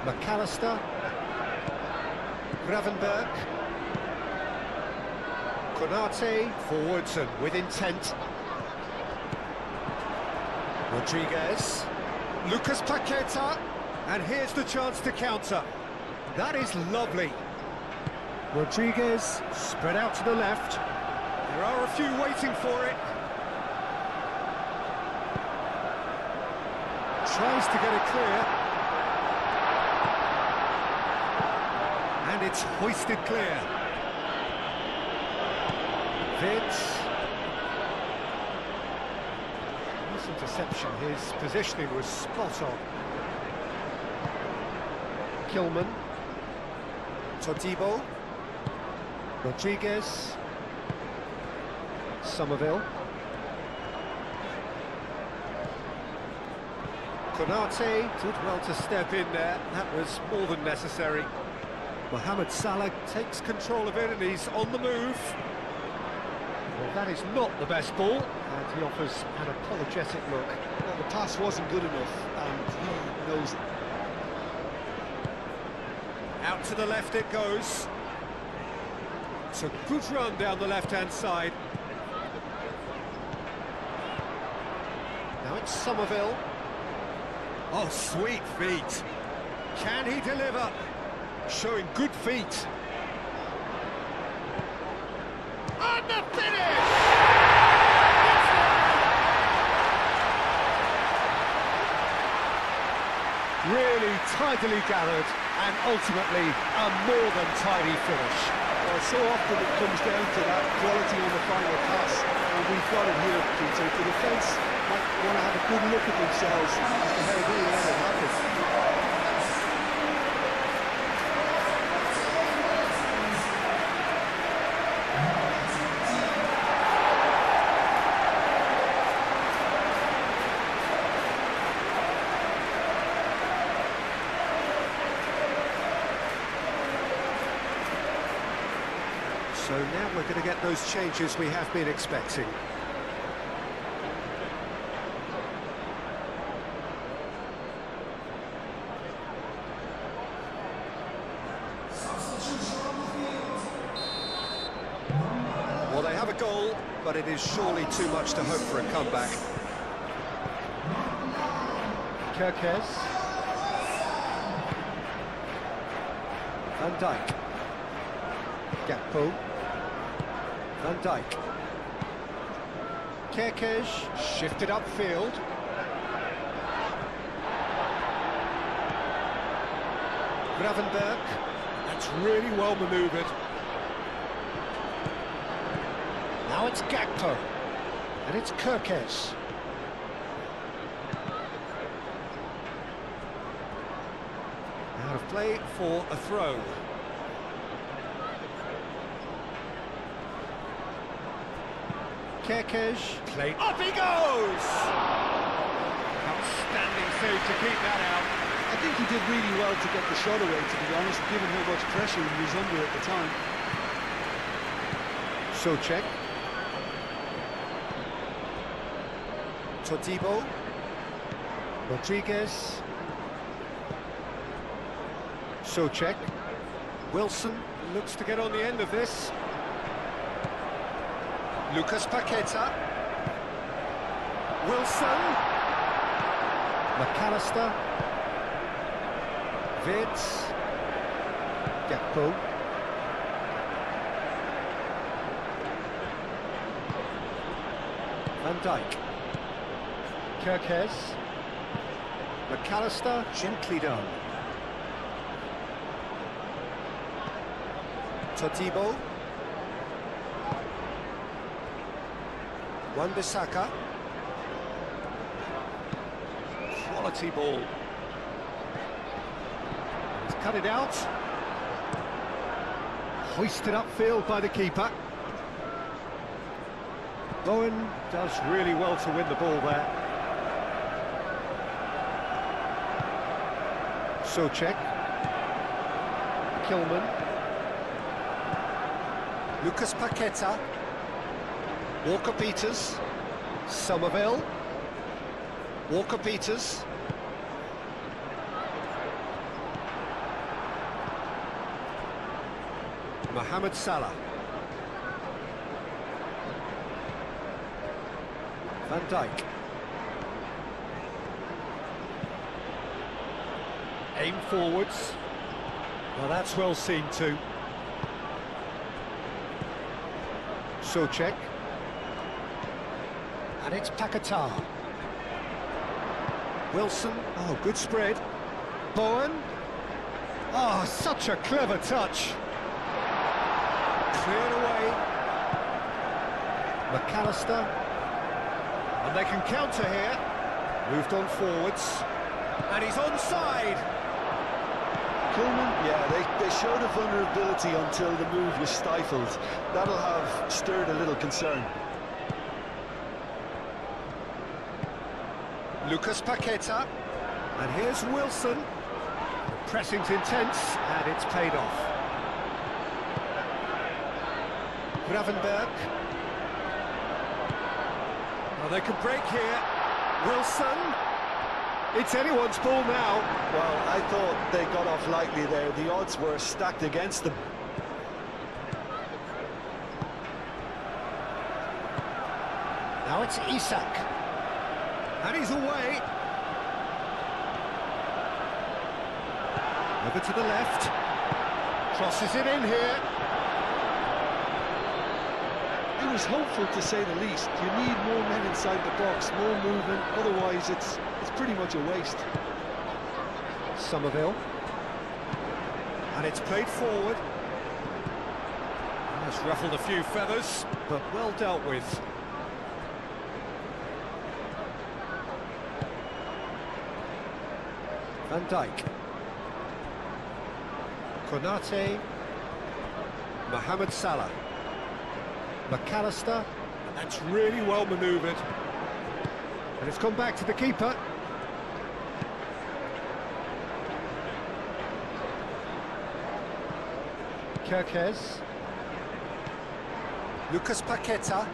McAllister. Gravenberg. Konate forwards and with intent. Rodriguez. Lucas Paqueta. And here's the chance to counter. That is lovely. Rodriguez spread out to the left. There are a few waiting for it. Tries to get it clear. And it's hoisted clear. Vince. Nice interception. His positioning was spot on. Kilman. Todibo. Rodriguez. Somerville. Konate did well to step in there. That was more than necessary. Mohamed Salah takes control of it and he's on the move. Well, that is not the best ball, and he offers an apologetic look. Well, the pass wasn't good enough, and he knows it. Out to the left it goes. It's a good run down the left-hand side. Now it's Somerville. Oh, sweet feet. Can he deliver? Showing good feet. And the finish! Really tidily gathered, and ultimately a more than tidy finish. Well, so often it comes down to that quality on the final pass, and we've got it here, Peter. The defence might want to have a good look at themselves as to how they let it happen. So now we're going to get those changes we have been expecting. Well, they have a goal, but it is surely too much to hope for a comeback. Kerkez. Van Dijk. Gakpo. Van Dijk. Kerkez shifted upfield. Gravenberg. That's really well manoeuvred. Now it's Gakpo. And it's Kerkez. Out of play for a throw. Kerkez, played, up he goes! Outstanding save to keep that out. I think he did really well to get the shot away, to be honest, given how much pressure he was under at the time. Souček. Todibo. Rodriguez. Souček. Wilson looks to get on the end of this. Lucas Paqueta. Wilson. McAllister. Wirtz. Gakpo. Van Dijk. Kirkes. McAllister, gently done. Todibo. Wan-Bissaka. Quality ball. He's cut it out. Hoisted upfield by the keeper. Bowen does really well to win the ball there. Souček. Kilman. Lucas Paqueta. Walker-Peters. Somerville. Walker-Peters. Mohamed Salah. Van Dijk. Aim forwards. Well, that's well seen too. Souček. And it's Paqueta. Wilson. Oh, good spread. Bowen. Oh, such a clever touch. Cleared away. McAllister. And they can counter here. Moved on forwards. And he's onside. Kilman, yeah, they showed a vulnerability until the move was stifled. That'll have stirred a little concern. Lucas Paqueta. And here's Wilson. The pressing's intense, and it's paid off. Gravenberg. Oh, they can break here. Wilson. It's anyone's ball now. Well, I thought they got off lightly there. The odds were stacked against them. Now it's Isak. And he's away. Over to the left. Crosses it in here. It was hopeful, to say the least. You need more men inside the box, more movement. Otherwise, it's pretty much a waste. Somerville. And it's played forward. That's ruffled a few feathers, but well dealt with. Van Dijk. Konate. Mohamed Salah. McAllister. And that's really well manoeuvred. And it's gone back to the keeper. Kirkes. Lucas Paqueta.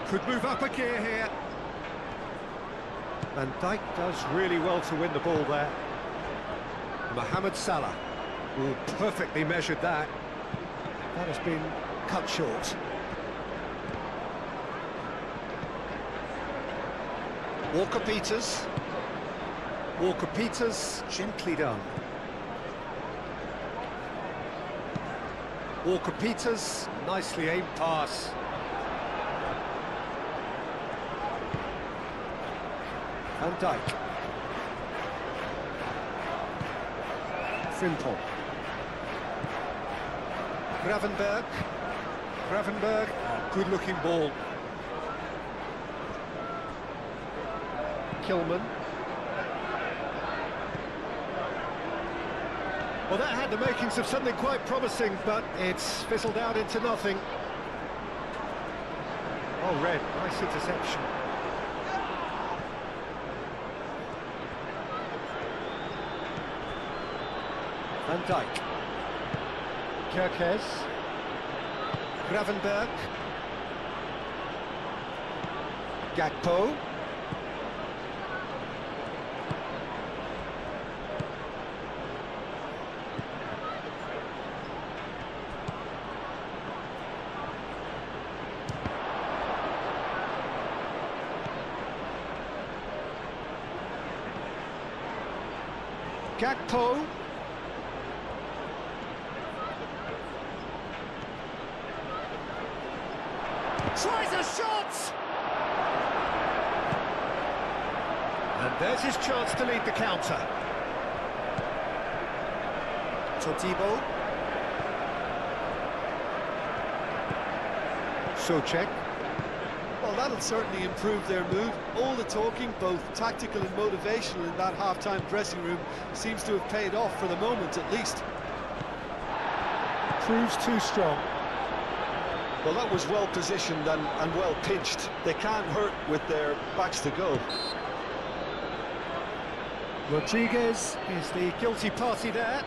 Could move up a gear here. Van Dijk does really well to win the ball there. Mohamed Salah. Oh, perfectly measured that. That has been cut short. Walker-Peters. Walker-Peters, gently done. Walker-Peters, nicely aimed pass. Van Dijk. Frimpong. Gravenberg. Gravenberg, good-looking ball. Kilman. Well, that had the makings of something quite promising, but it's fizzled out into nothing. Oh, red, nice interception. Van Dijk. Kirkes. Gravenberg. Gakpo. Gakpo. Tries a shot! And there's his chance to lead the counter. Totibo. Souček. Well, that'll certainly improve their mood. All the talking, both tactical and motivational, in that half-time dressing room seems to have paid off for the moment, at least. Proves too strong. Well, that was well positioned and well pitched. They can't hurt with their backs to go. Rodriguez is the guilty party there.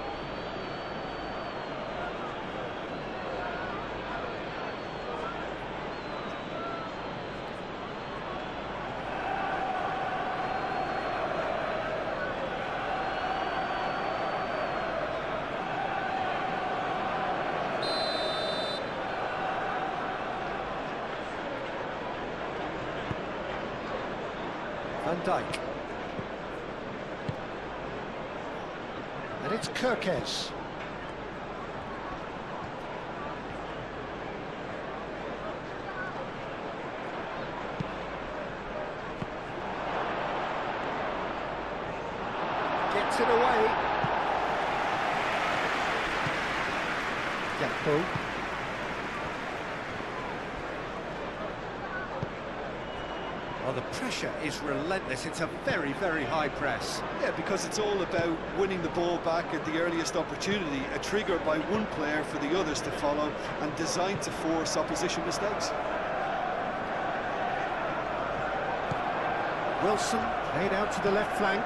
Van Dijk. And it's Kerkez. Gets it away. Gakpo. Well, the pressure is relentless. It's a very, very high press. Yeah, because it's all about winning the ball back at the earliest opportunity, a trigger by one player for the others to follow, and designed to force opposition mistakes. Wilson played out to the left flank.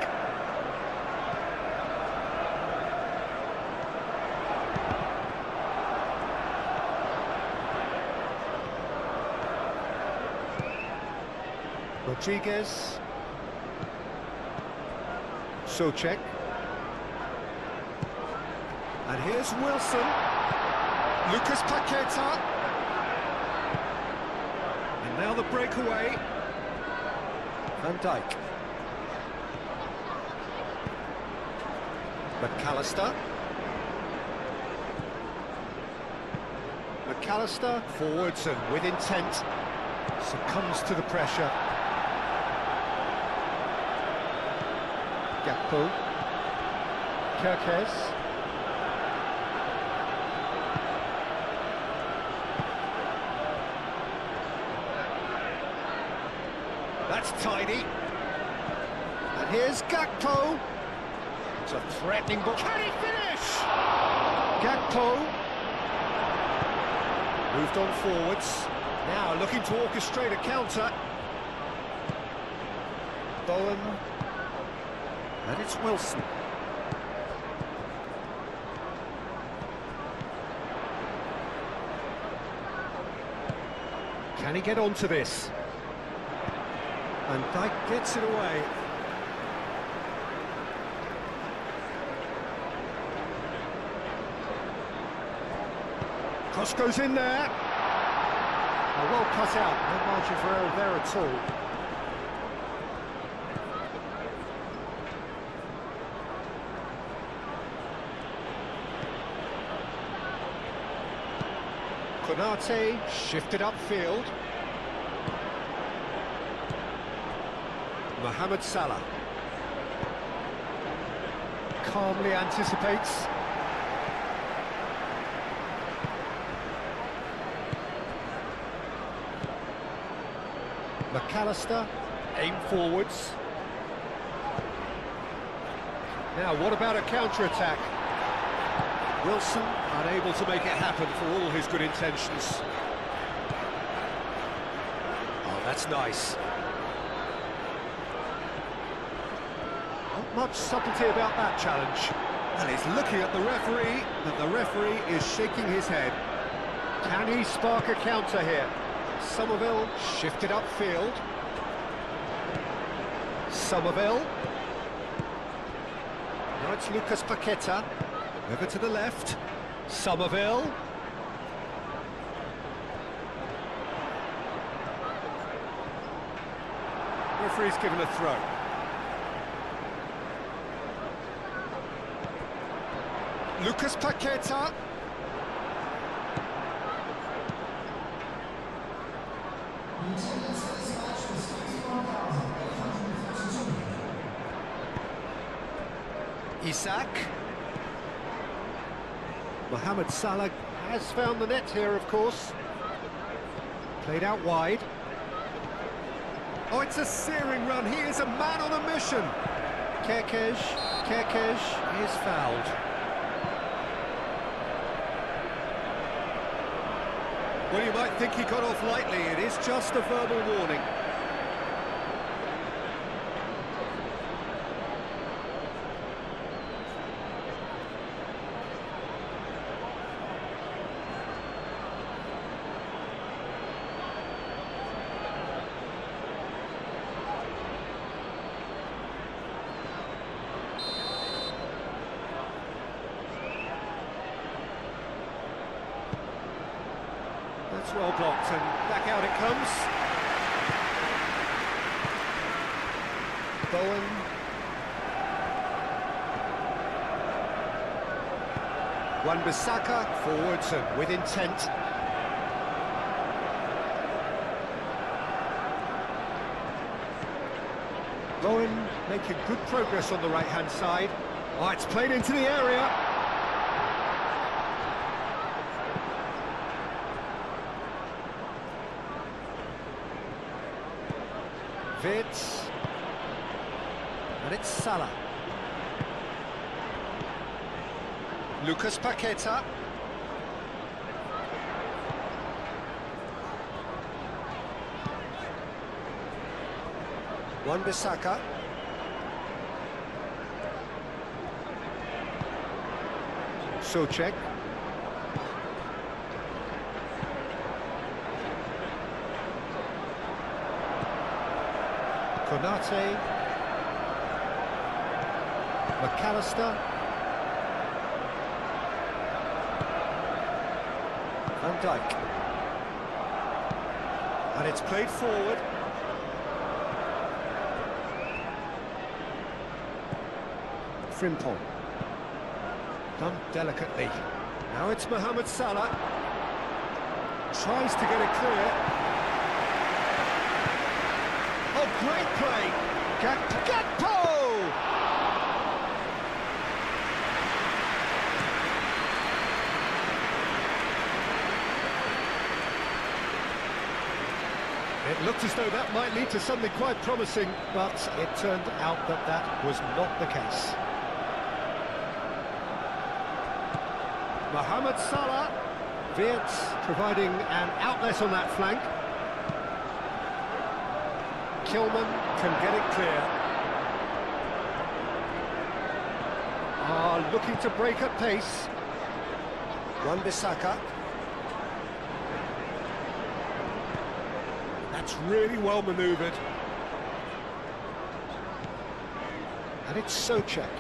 Rodriguez. Souček. And here's Wilson. Lucas Paqueta. And now the breakaway. Van Dijk. McAllister. McAllister forwards and with intent. Succumbs to the pressure. Gakpo. Kerkez. That's tidy. And here's Gakpo. It's a threatening ball. Can he finish? Gakpo. Moved on forwards. Now looking to orchestrate a counter. Bowen. And it's Wilson. Can he get onto this? And Dijk gets it away. Cross goes in there. Oh, well cut out. No margin for error there at all. Konate shifted upfield. Mohamed Salah calmly anticipates. McAllister aim forwards. Now what about a counter-attack? Wilson unable to make it happen for all his good intentions. Oh, that's nice. Not much subtlety about that challenge. And he's looking at the referee, and the referee is shaking his head. Can he spark a counter here? Somerville shifted upfield. Somerville. Now it's Lucas Paqueta. Over to the left. Somerville. Referee's given a throw. Lucas Paqueta. Isak. Mohamed Salah has found the net here, of course. Played out wide. Oh, it's a searing run. He is a man on a mission. Kerkez is fouled. Well, you might think he got off lightly. It is just a verbal warning. That's well blocked, and back out it comes. Bowen. Wan-Bissaka forwards and with intent. Bowen making good progress on the right-hand side. Oh, it's played into the area. Vids, and it's Salah. Lucas Paqueta. Wan-Bissaka. Souček. Konate, McAllister, Van Dijk, and it's played forward. Frimpong, done delicately. Now it's Mohamed Salah, tries to get it clear. Oh, great play! Gakpo! It looked as though that might lead to something quite promising, but it turned out that that was not the case. Mohamed Salah, Wirtz providing an outlet on that flank. Kilman can get it clear. Looking to break at pace. Wan-Bissaka. That's really well manoeuvred. And it's Souček.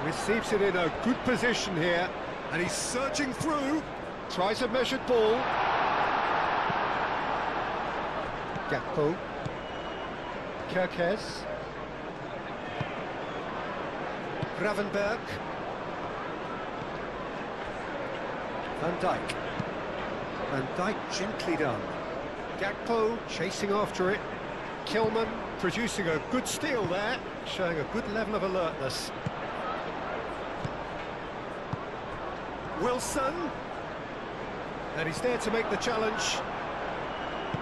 Receives it in a good position here. And he's surging through. Tries a measured ball. Gakpo. Kerkez. Gravenberg. Van Dijk. Van Dijk gently done. Gakpo chasing after it. Kilman producing a good steal there, showing a good level of alertness. Wilson. And he's there to make the challenge.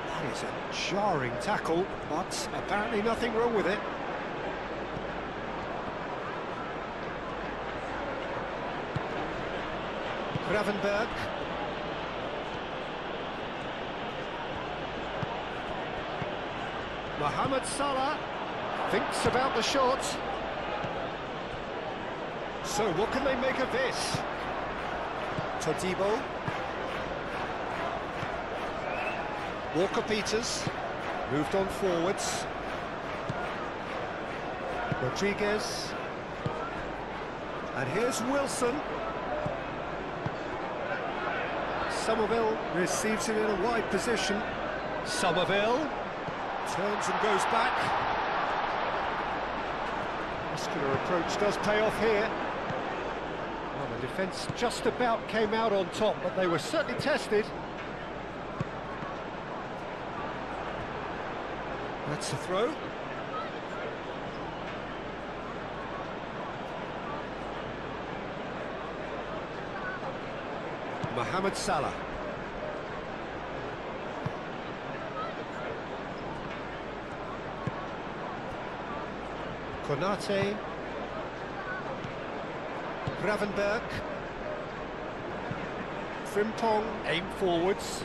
That is a jarring tackle, but apparently nothing wrong with it. Gravenberg. Mohamed Salah thinks about the shot. So what can they make of this? Todibo. Walker-Peters moved on forwards. Rodriguez. And here's Wilson. Somerville receives it in a wide position. Somerville turns and goes back. Muscular approach does pay off here. Well, the Defence just about came out on top, but they were certainly tested. That's the throw. Mohamed Salah. Konate. Gravenberg. Frimpong, aim forwards.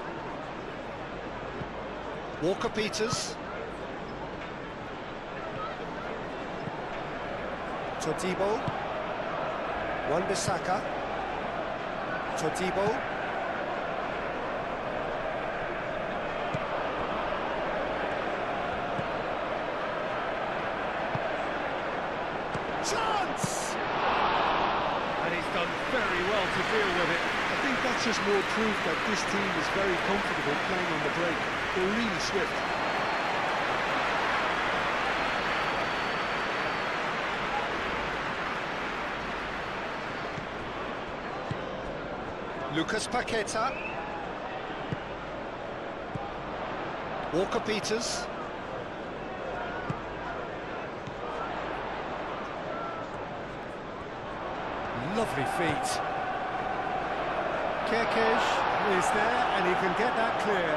Walker-Peters. Todibo. Wan-Bissaka. Todibo. Chance! And he's done very well to deal with it. I think that's just more proof that this team is very comfortable playing on the break. They're really swift. Lucas Paqueta. Walker-Peters. Lovely feet. Kerkesh is there and he can get that clear.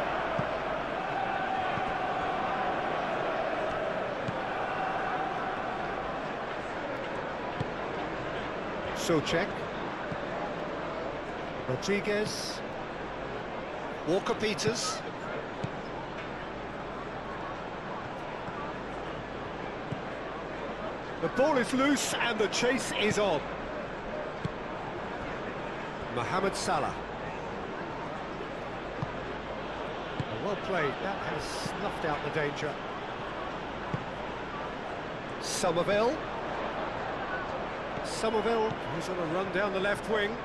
Souček. Rodriguez. Walker-Peters. The ball is loose and the chase is on. Mohamed Salah. Well played, that has snuffed out the danger. Somerville. Somerville, who's on a run down the left wing.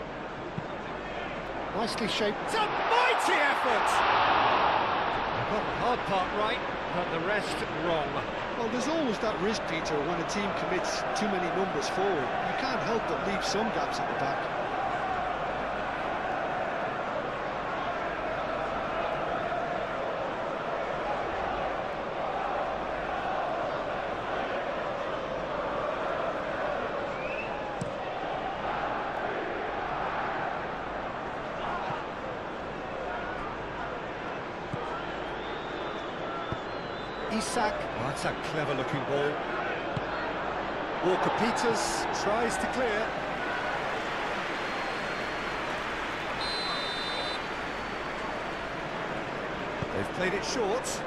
Nicely shaped. It's a mighty effort! They got the hard part right, but the rest wrong. Well, there's always that risk, Peter, when a team commits too many numbers forward. You can't help but leave some gaps at the back. Isak, oh, that's a clever-looking ball. Walker-Peters tries to clear. They've played it short,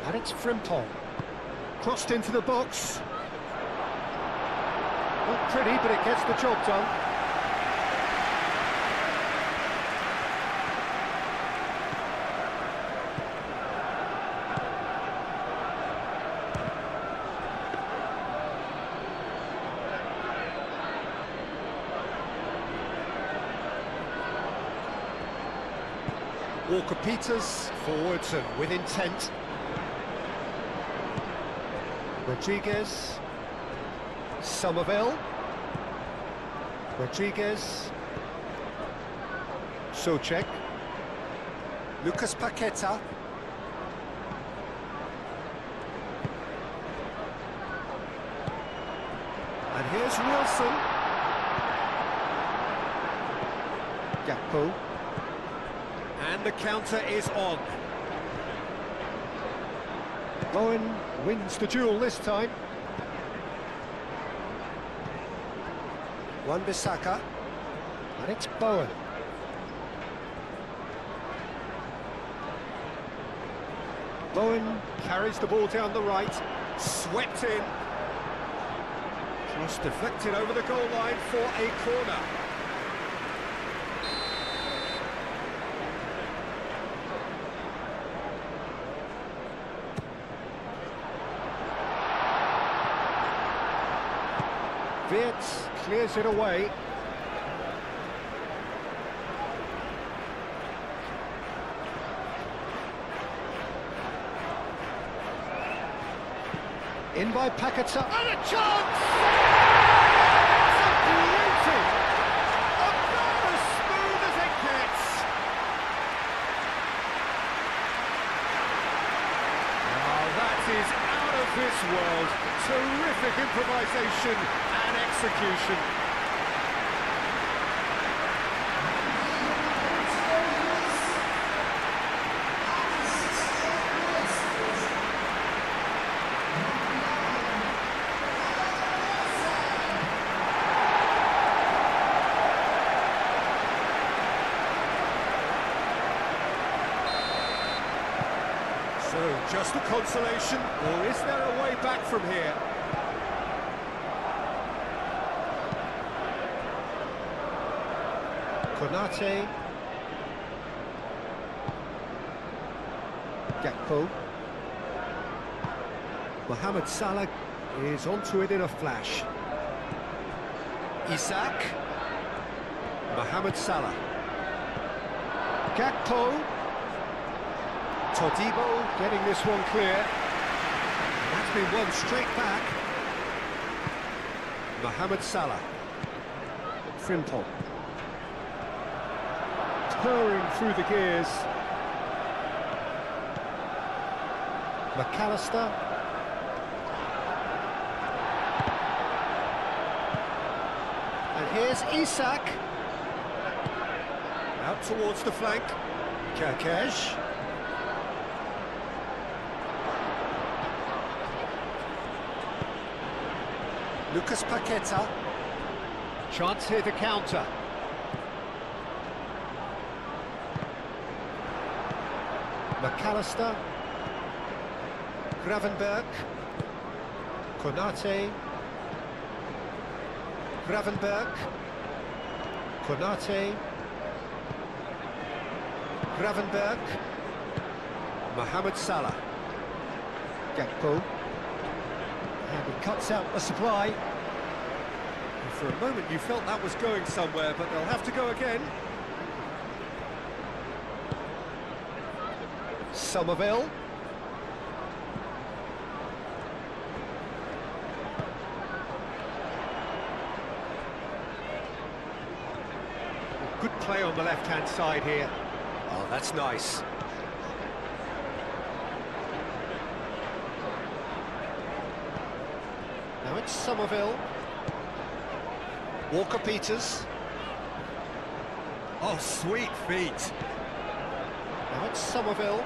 and it's Frimpong. Crossed into the box. Not pretty, but it gets the job done. Walker-Peters, forwards and with intent. Rodriguez. Somerville. Rodriguez. Souček. Lucas Paqueta. And here's Wilson. Gakpo. And the counter is on. Bowen wins the duel this time. Wan-Bissaka. And it's Bowen. Bowen carries the ball down the right. Swept in. Cross deflected over the goal line for a corner. Wirtz clears it away. In by Paqueta, and a chance! It's a beauty! A world. Terrific improvisation and execution. So, just a consolation, or is there a way back from here? Konate. Gakpo. Mohamed Salah is onto it in a flash. Isak. Mohamed Salah. Gakpo. Todibo getting this one clear. That's been won straight back. Mohamed Salah. Frimpong. Purring through the gears. McAllister. And here's Isak. Out towards the flank. Kerkez. Lucas Paqueta. Chance here to counter. McAllister. Gravenberg. Konate. Gravenberg. Konate. Gravenberg. Mohamed Salah. Gakpo. And he cuts out the supply. And for a moment you felt that was going somewhere, but they'll have to go again. Somerville. Good play on the left-hand side here. Oh, that's nice. Now it's Somerville. Walker-Peters. Oh, sweet feet. Now it's Somerville.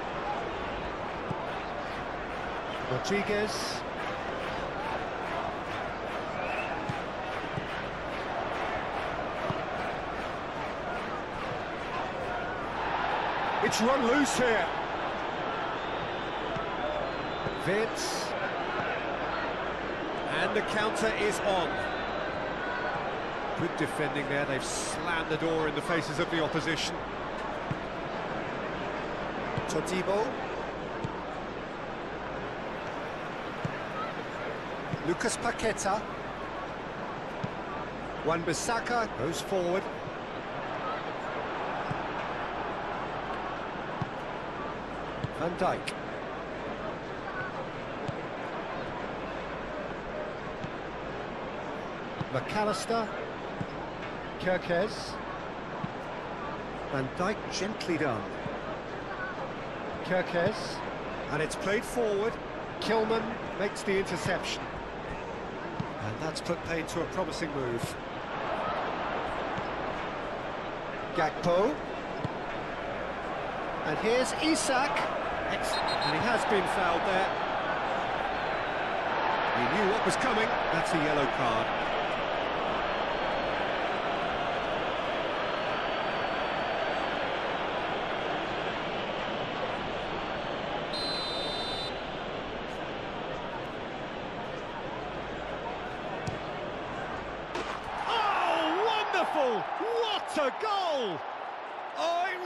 Rodriguez. It's run loose here. Vitz. And the counter is on. Good defending there, they've slammed the door in the faces of the opposition. Todibo. Lucas Paqueta. Wan-Bissaka goes forward. Van Dijk. McAllister. Kerkez. Van Dijk gently done. Kerkez. And it's played forward. Kilman makes the interception. And that's put paid to a promising move. Gakpo. And here's Isak. And he has been fouled there. He knew what was coming. That's a yellow card. What a goal! Oh, it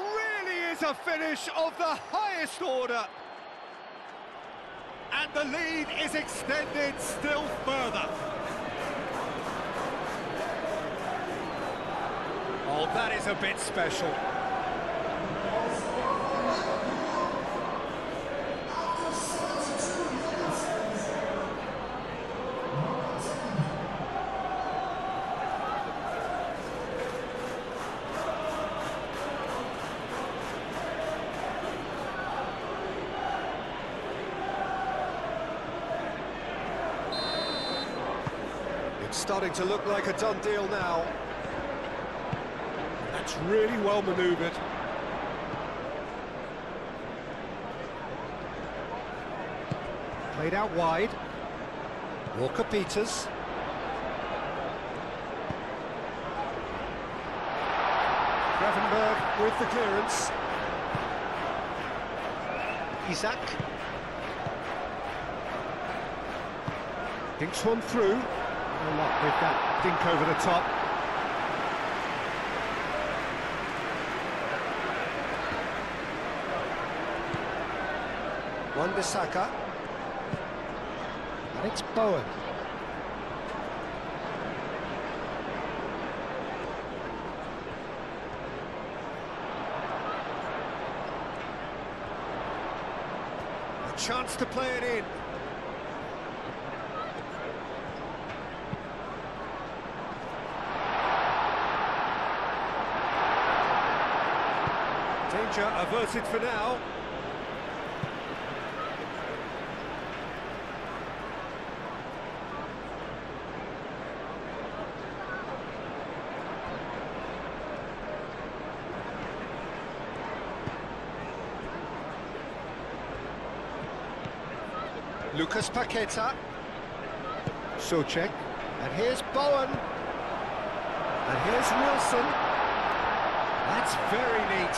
really is a finish of the highest order. And the lead is extended still further. Oh, that is a bit special. starting to look like a done deal now. That's really well manoeuvred. Played out wide. Walker-Peters. Gravenberg with the clearance. Isak. Dinks one through. No luck with that dink over the top. Wan-Bissaka. And it's Bowen. A chance to play it in. Danger averted for now. Lucas Paqueta. Souček. And here's Bowen. And here's Wilson. That's very neat.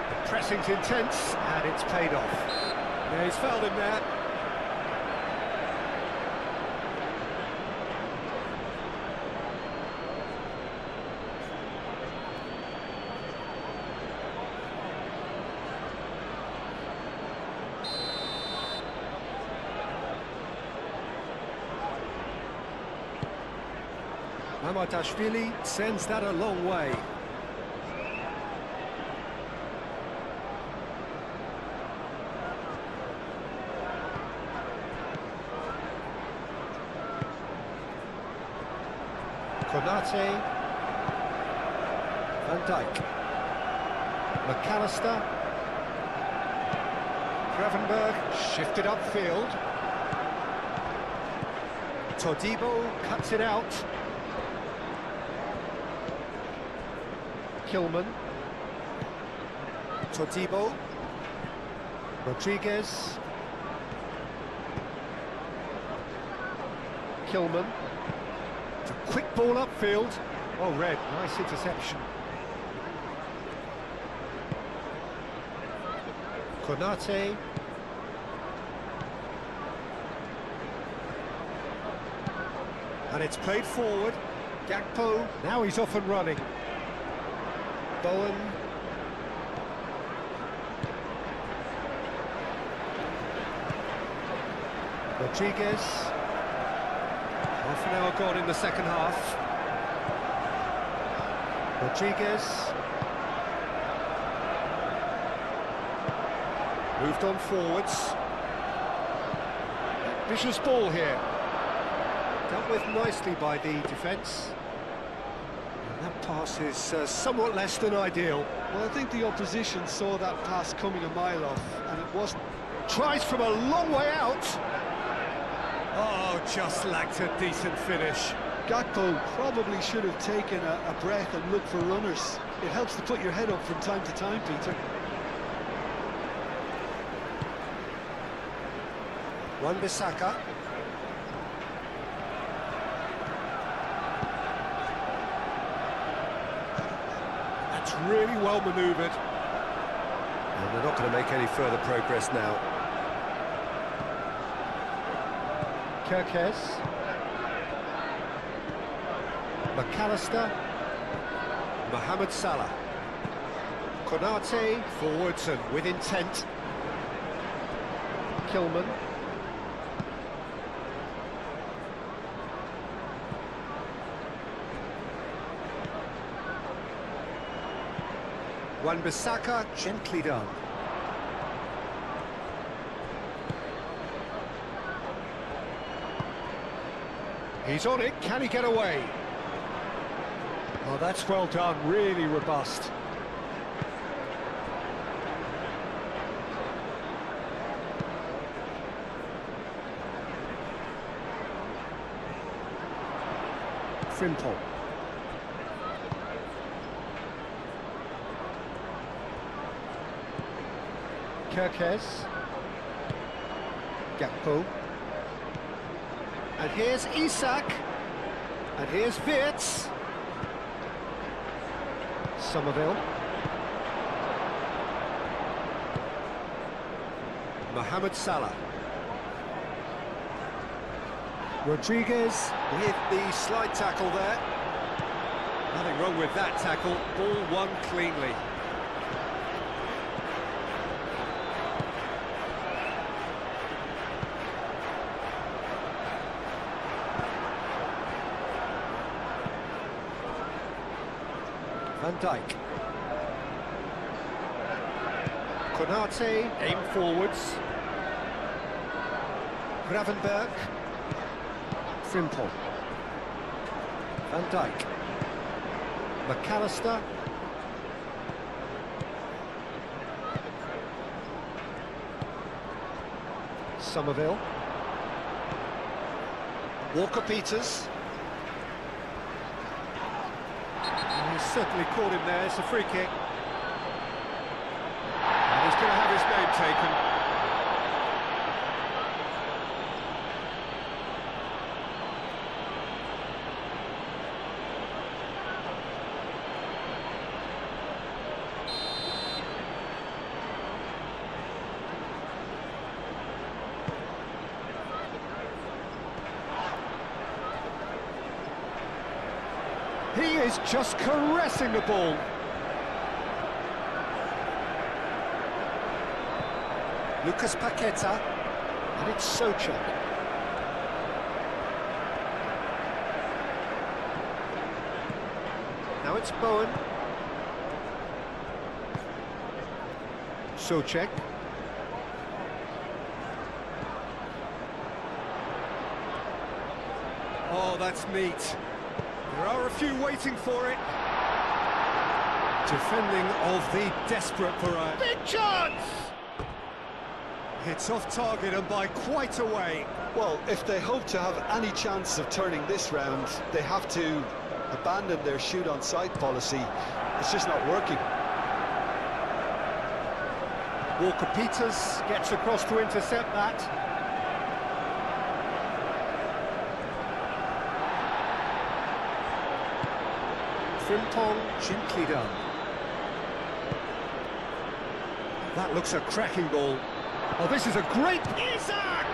The pressing's intense, and it's paid off. Yeah, he's fouled him there. Mamardashvili sends that a long way. Konate. Van Dijk. McAllister. Gravenberg shifted upfield. Todibo cuts it out. Kilman. Todibo. Rodriguez. Kilman. It's a quick ball upfield. Oh, Red, nice interception. Konate. And it's played forward. Gakpo, now he's off and running. Bowen. Rodriguez. Half an hour gone in the second half. Rodriguez. Moved on forwards. Vicious ball here. Dealt with nicely by the defence. That pass is somewhat less than ideal. Well, I think the opposition saw that pass coming a mile off, and it wasn't. Tries from a long way out. Oh, just lacked a decent finish. Gakpo probably should have taken a breath and looked for runners. It helps to put your head up from time to time, Peter. Wan-Bissaka. That's really well manoeuvred. And they're not going to make any further progress now. Kirkes. McAllister. Mohamed Salah. Konate forwards and with intent. Kilman. Wan-Bissaka, gently done. He's on it, can he get away? Oh, that's well done, really robust. Frimpong. Kirkes. Gakpo. And here's Isak. And here's Wirtz. Somerville. Mohamed Salah. Rodriguez with the slide tackle there. Nothing wrong with that tackle, ball won cleanly. Van Dijk. Konate, aim forwards. Gravenberg. Frimpong. Van Dijk. McAllister. Somerville. Walker-Peters. He's certainly caught him there. It's a free kick. And he's going to have his name taken. He is just caressing the ball. Lucas Paqueta, and it's Souček. Now it's Bowen. Souček. Oh, that's neat. There are a few waiting for it. Defending of the desperate variety. Big chance! It's off target and by quite a way. Well, if they hope to have any chance of turning this round, they have to abandon their shoot on sight policy. It's just not working. Walker-Peters gets across to intercept that. Frimpong, gently done. That looks a cracking ball. Oh, this is a great... Isak!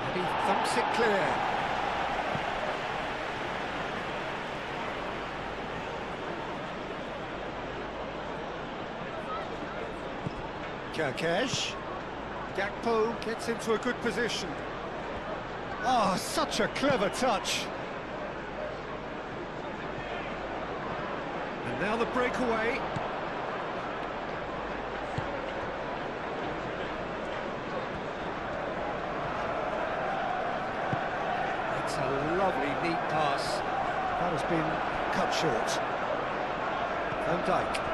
And he thumps it clear. Kirkes. Gakpo gets into a good position. Oh, such a clever touch. And now the breakaway. It's a lovely, neat pass. That has been cut short. Van Dijk.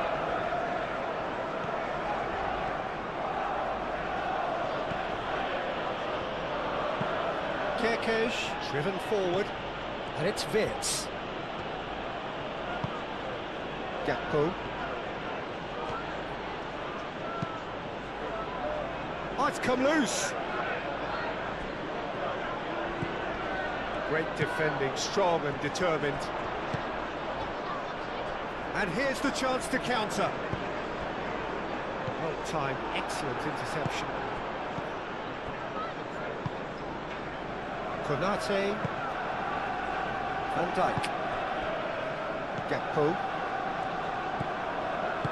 Kirkes, driven forward, and it's Wirtz. Gakpo. Oh, it's come loose. Great defending, strong and determined. And here's the chance to counter. Well timed, excellent interception. Konate, Van Dijk, Gakpo,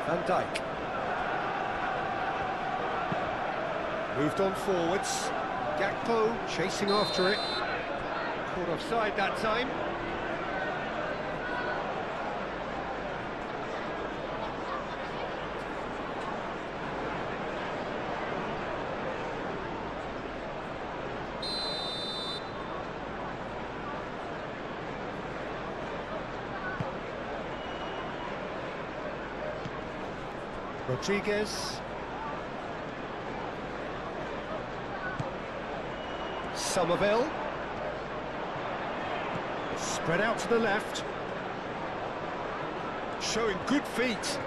Van Dijk. Moved on forwards, Gakpo chasing after it. Caught offside that time. Rodriguez. Somerville. Spread out to the left. Showing good feet.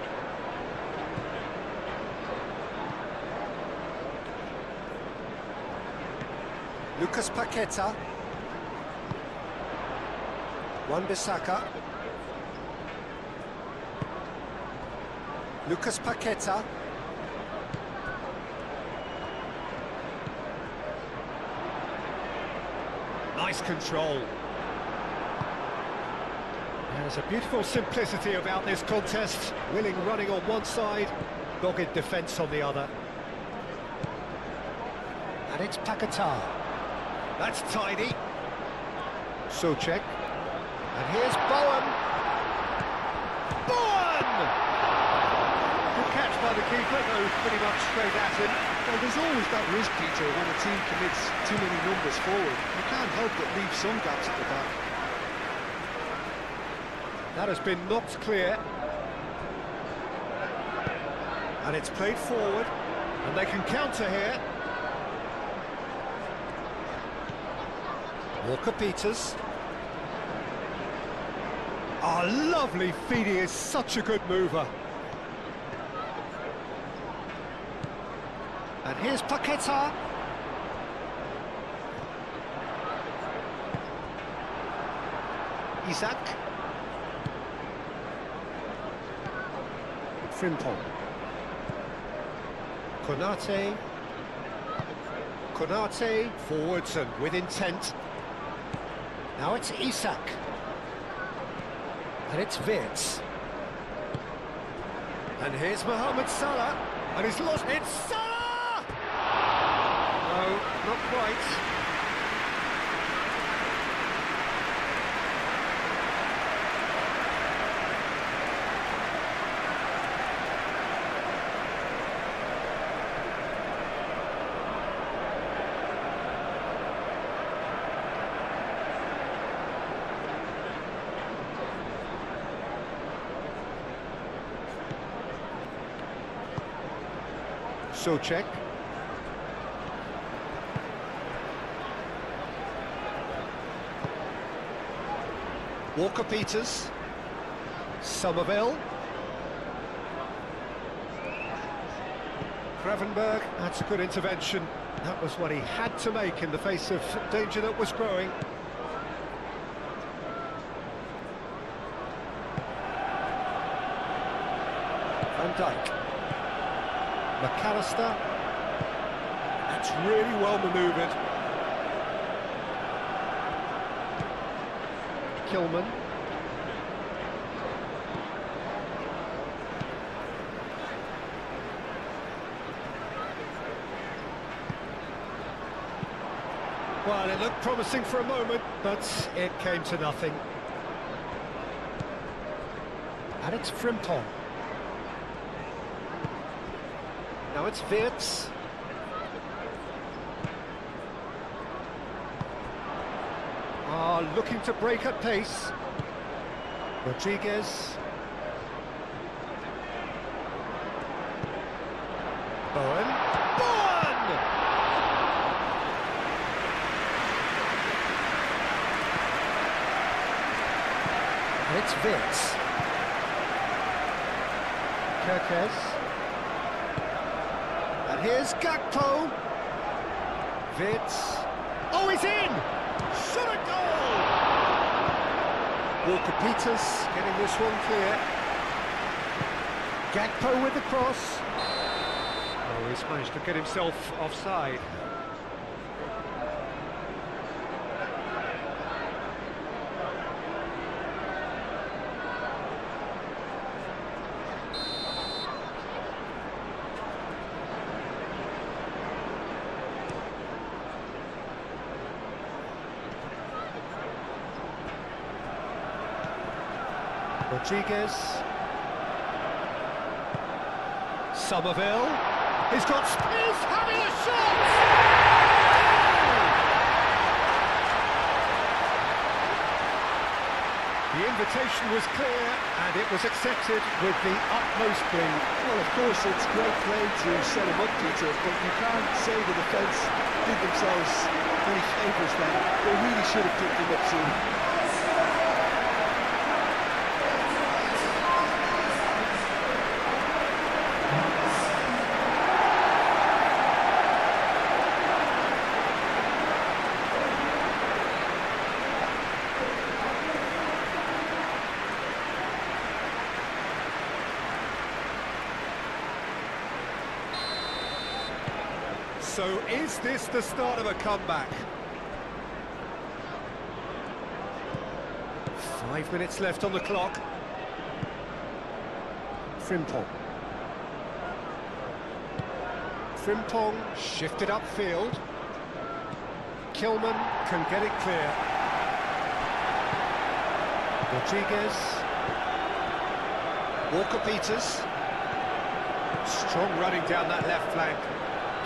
Lucas Paqueta. Wan-Bissaka. Lucas Paqueta. Nice control. There's a beautiful simplicity about this contest. Willing running on one side, dogged defence on the other. And it's Paqueta. That's tidy. Souček. And here's Bowen. Bowen! Good catch by the keeper, though pretty much straight at him. Well, there's always that risk, Peter, when a team commits too many numbers forward. You can't help but leave some gaps at the back. That has been knocked clear. And it's played forward. And they can counter here. Walker-Peters. Oh, lovely feed. He is such a good mover. And here's Paqueta. Isak. Frimpong. Konate forwards and with intent. Now it's Isak. And it's Wirtz. And here's Mohamed Salah. And he's lost. It's Salah! No, not quite. Souček. Walker-Peters. Somerville. Gravenberg, that's a good intervention. That was what he had to make in the face of danger that was growing. Van Dijk. McAllister. That's really well manoeuvred. Kilman. Well, it looked promising for a moment, but it came to nothing. And it's Frimpong. Now it's Wirtz. Looking to break at pace. Rodriguez. Bowen. Bowen! And it's Wirtz. Kerkez. And here's Gakpo. Wirtz. Oh, he's in! Shot a goal! Walker-Peters getting this one clear. Gakpo with the cross. Oh, he's managed to get himself offside. Rodriguez. Somerville. He's got space, having a shot! The invitation was clear and it was accepted with the utmost glee. Well, of course, it's great play to set him up, Peter, but you can't say the defence did themselves any favours then. They really should have picked him up soon. So is this the start of a comeback? 5 minutes left on the clock. Frimpong. Frimpong shifted upfield. Kilman can get it clear. Rodriguez. Walker-Peters. Strong running down that left flank.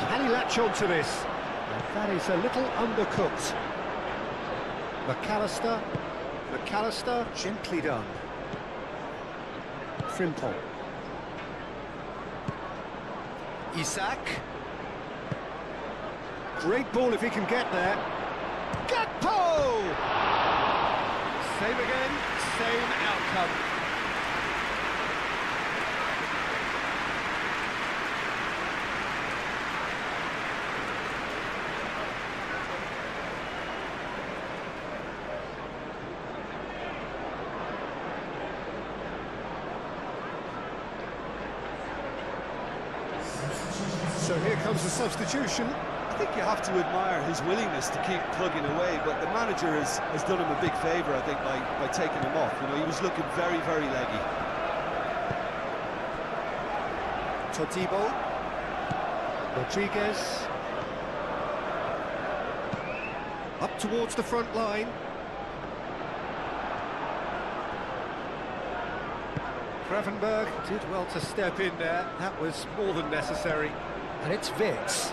Can he latch on to this? And that is a little undercooked. McAllister, gently done. Frimpong. Isak. Great ball if he can get there. Gakpo! Same again, same outcome. So here comes the substitution. I think you have to admire his willingness to keep plugging away, but the manager has done him a big favour, I think, by taking him off. You know, he was looking very, very leggy. Todibo. Rodriguez. Up towards the front line. Gravenberg did well to step in there. That was more than necessary. And it's Vitz.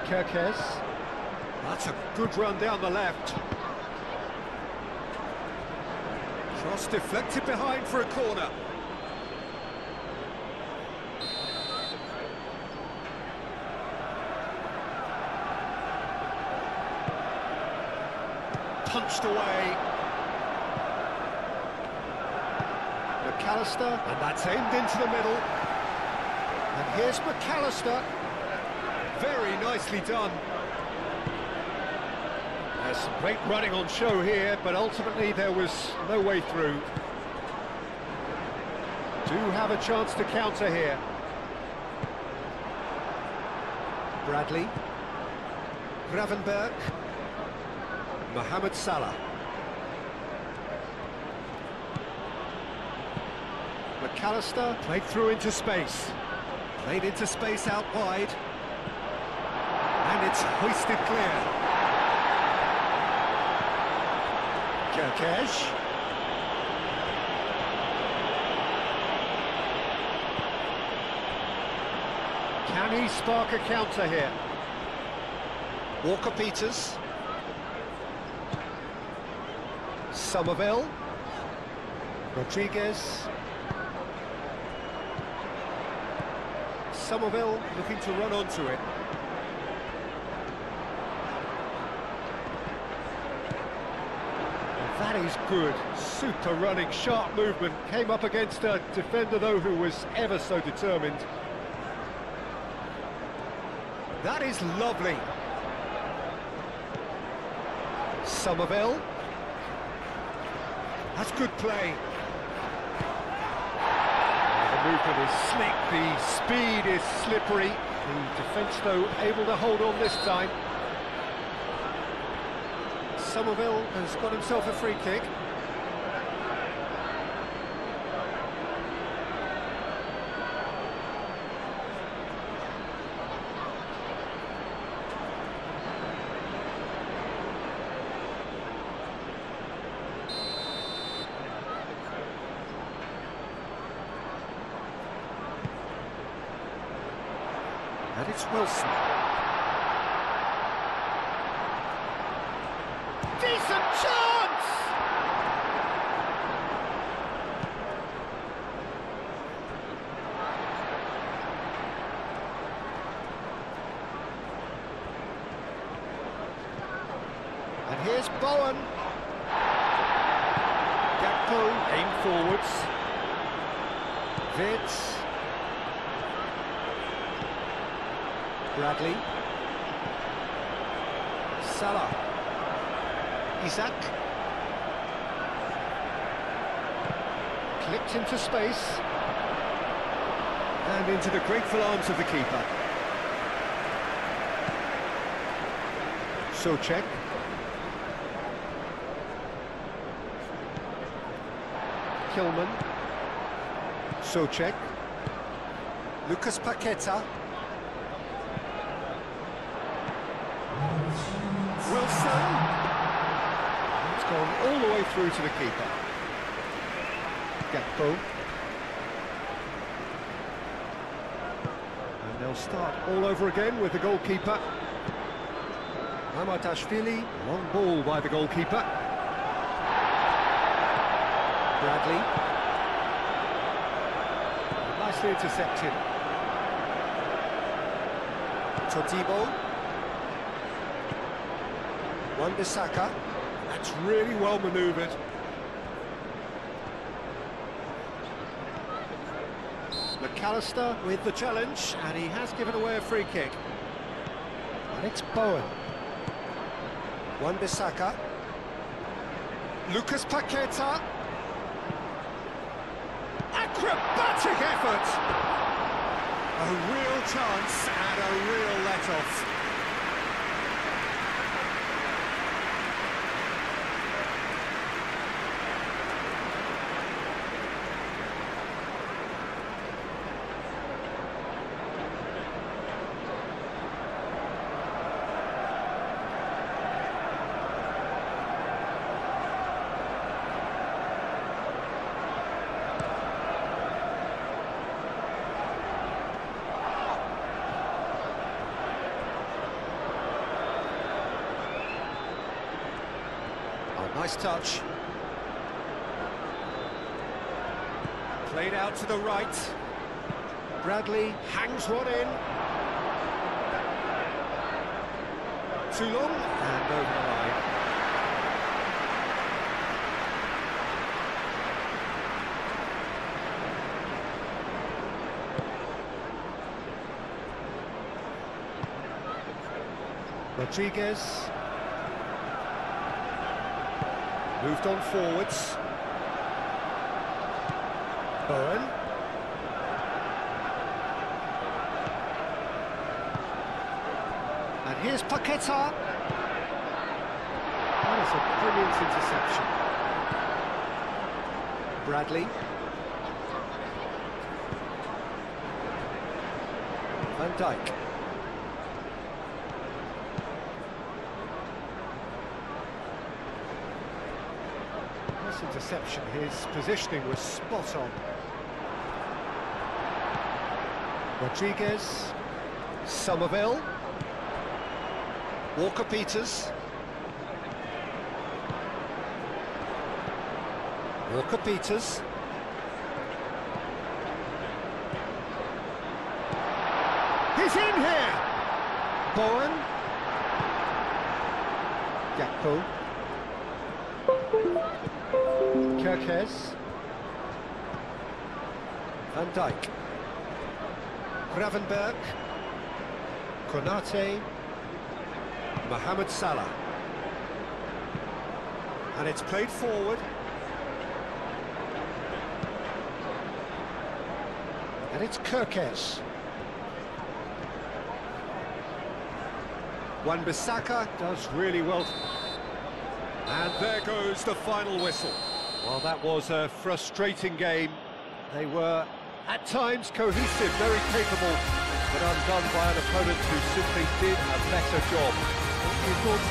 Kerkez. That's a good run down the left. Cross deflected behind for a corner. Punched away. McAllister, and that's aimed into the middle. And here's McAllister. Very nicely done. There's some great running on show here, but ultimately there was no way through. Do have a chance to counter here. Bradley. Gravenberg. Mohamed Salah. McAllister played through into space. Played into space out wide. And it's hoisted clear. Kerkez. Can he spark a counter here? Walker-Peters. Somerville. Rodriguez. Somerville looking to run onto it. And that is good. Super running, sharp movement. Came up against a defender, though, who was ever so determined. That is lovely. Somerville. That's good play. The movement is slick, the speed is slippery. The defence, though, able to hold on this time. Somerville has got himself a free kick. And it's Wilson. Decent chance! Bowen. Gakpo, aim forwards. Vitz. Bradley. Salah. Isak. Clipped into space. And into the grateful arms of the keeper. Souček. Kilman. Souček. Lucas Paqueta. Wilson. It's gone all the way through to the keeper. Gakpo. And they'll start all over again with the goalkeeper. Mamardashvili, long ball by the goalkeeper. Bradley. Nicely intercepted. Todibo. Wan-Bissaka. That's really well manoeuvred. McAllister with the challenge, and he has given away a free kick. And it's Bowen. Wan-Bissaka. Lucas Paqueta. Acrobatic effort! A real chance and a real let-off. Nice touch. Played out to the right. Bradley hangs one in. Too long and over the line. Rodriguez. Moved on forwards. Bowen. And here's Paqueta. That is a brilliant interception. Bradley. Van Dijk. Interception, his positioning was spot on. Rodriguez, Somerville, Walker-Peters, Walker-Peters, he's in here! Bowen, Gakpo, Kerkez, Van Dijk, Gravenberg, Konate, Mohamed Salah. And it's played forward. And it's Kerkez. Wan-Bissaka does really well. And there goes the final whistle. Well, that was a frustrating game. They were, at times, cohesive, very capable, but undone by an opponent who simply did a better job. What are your thoughts on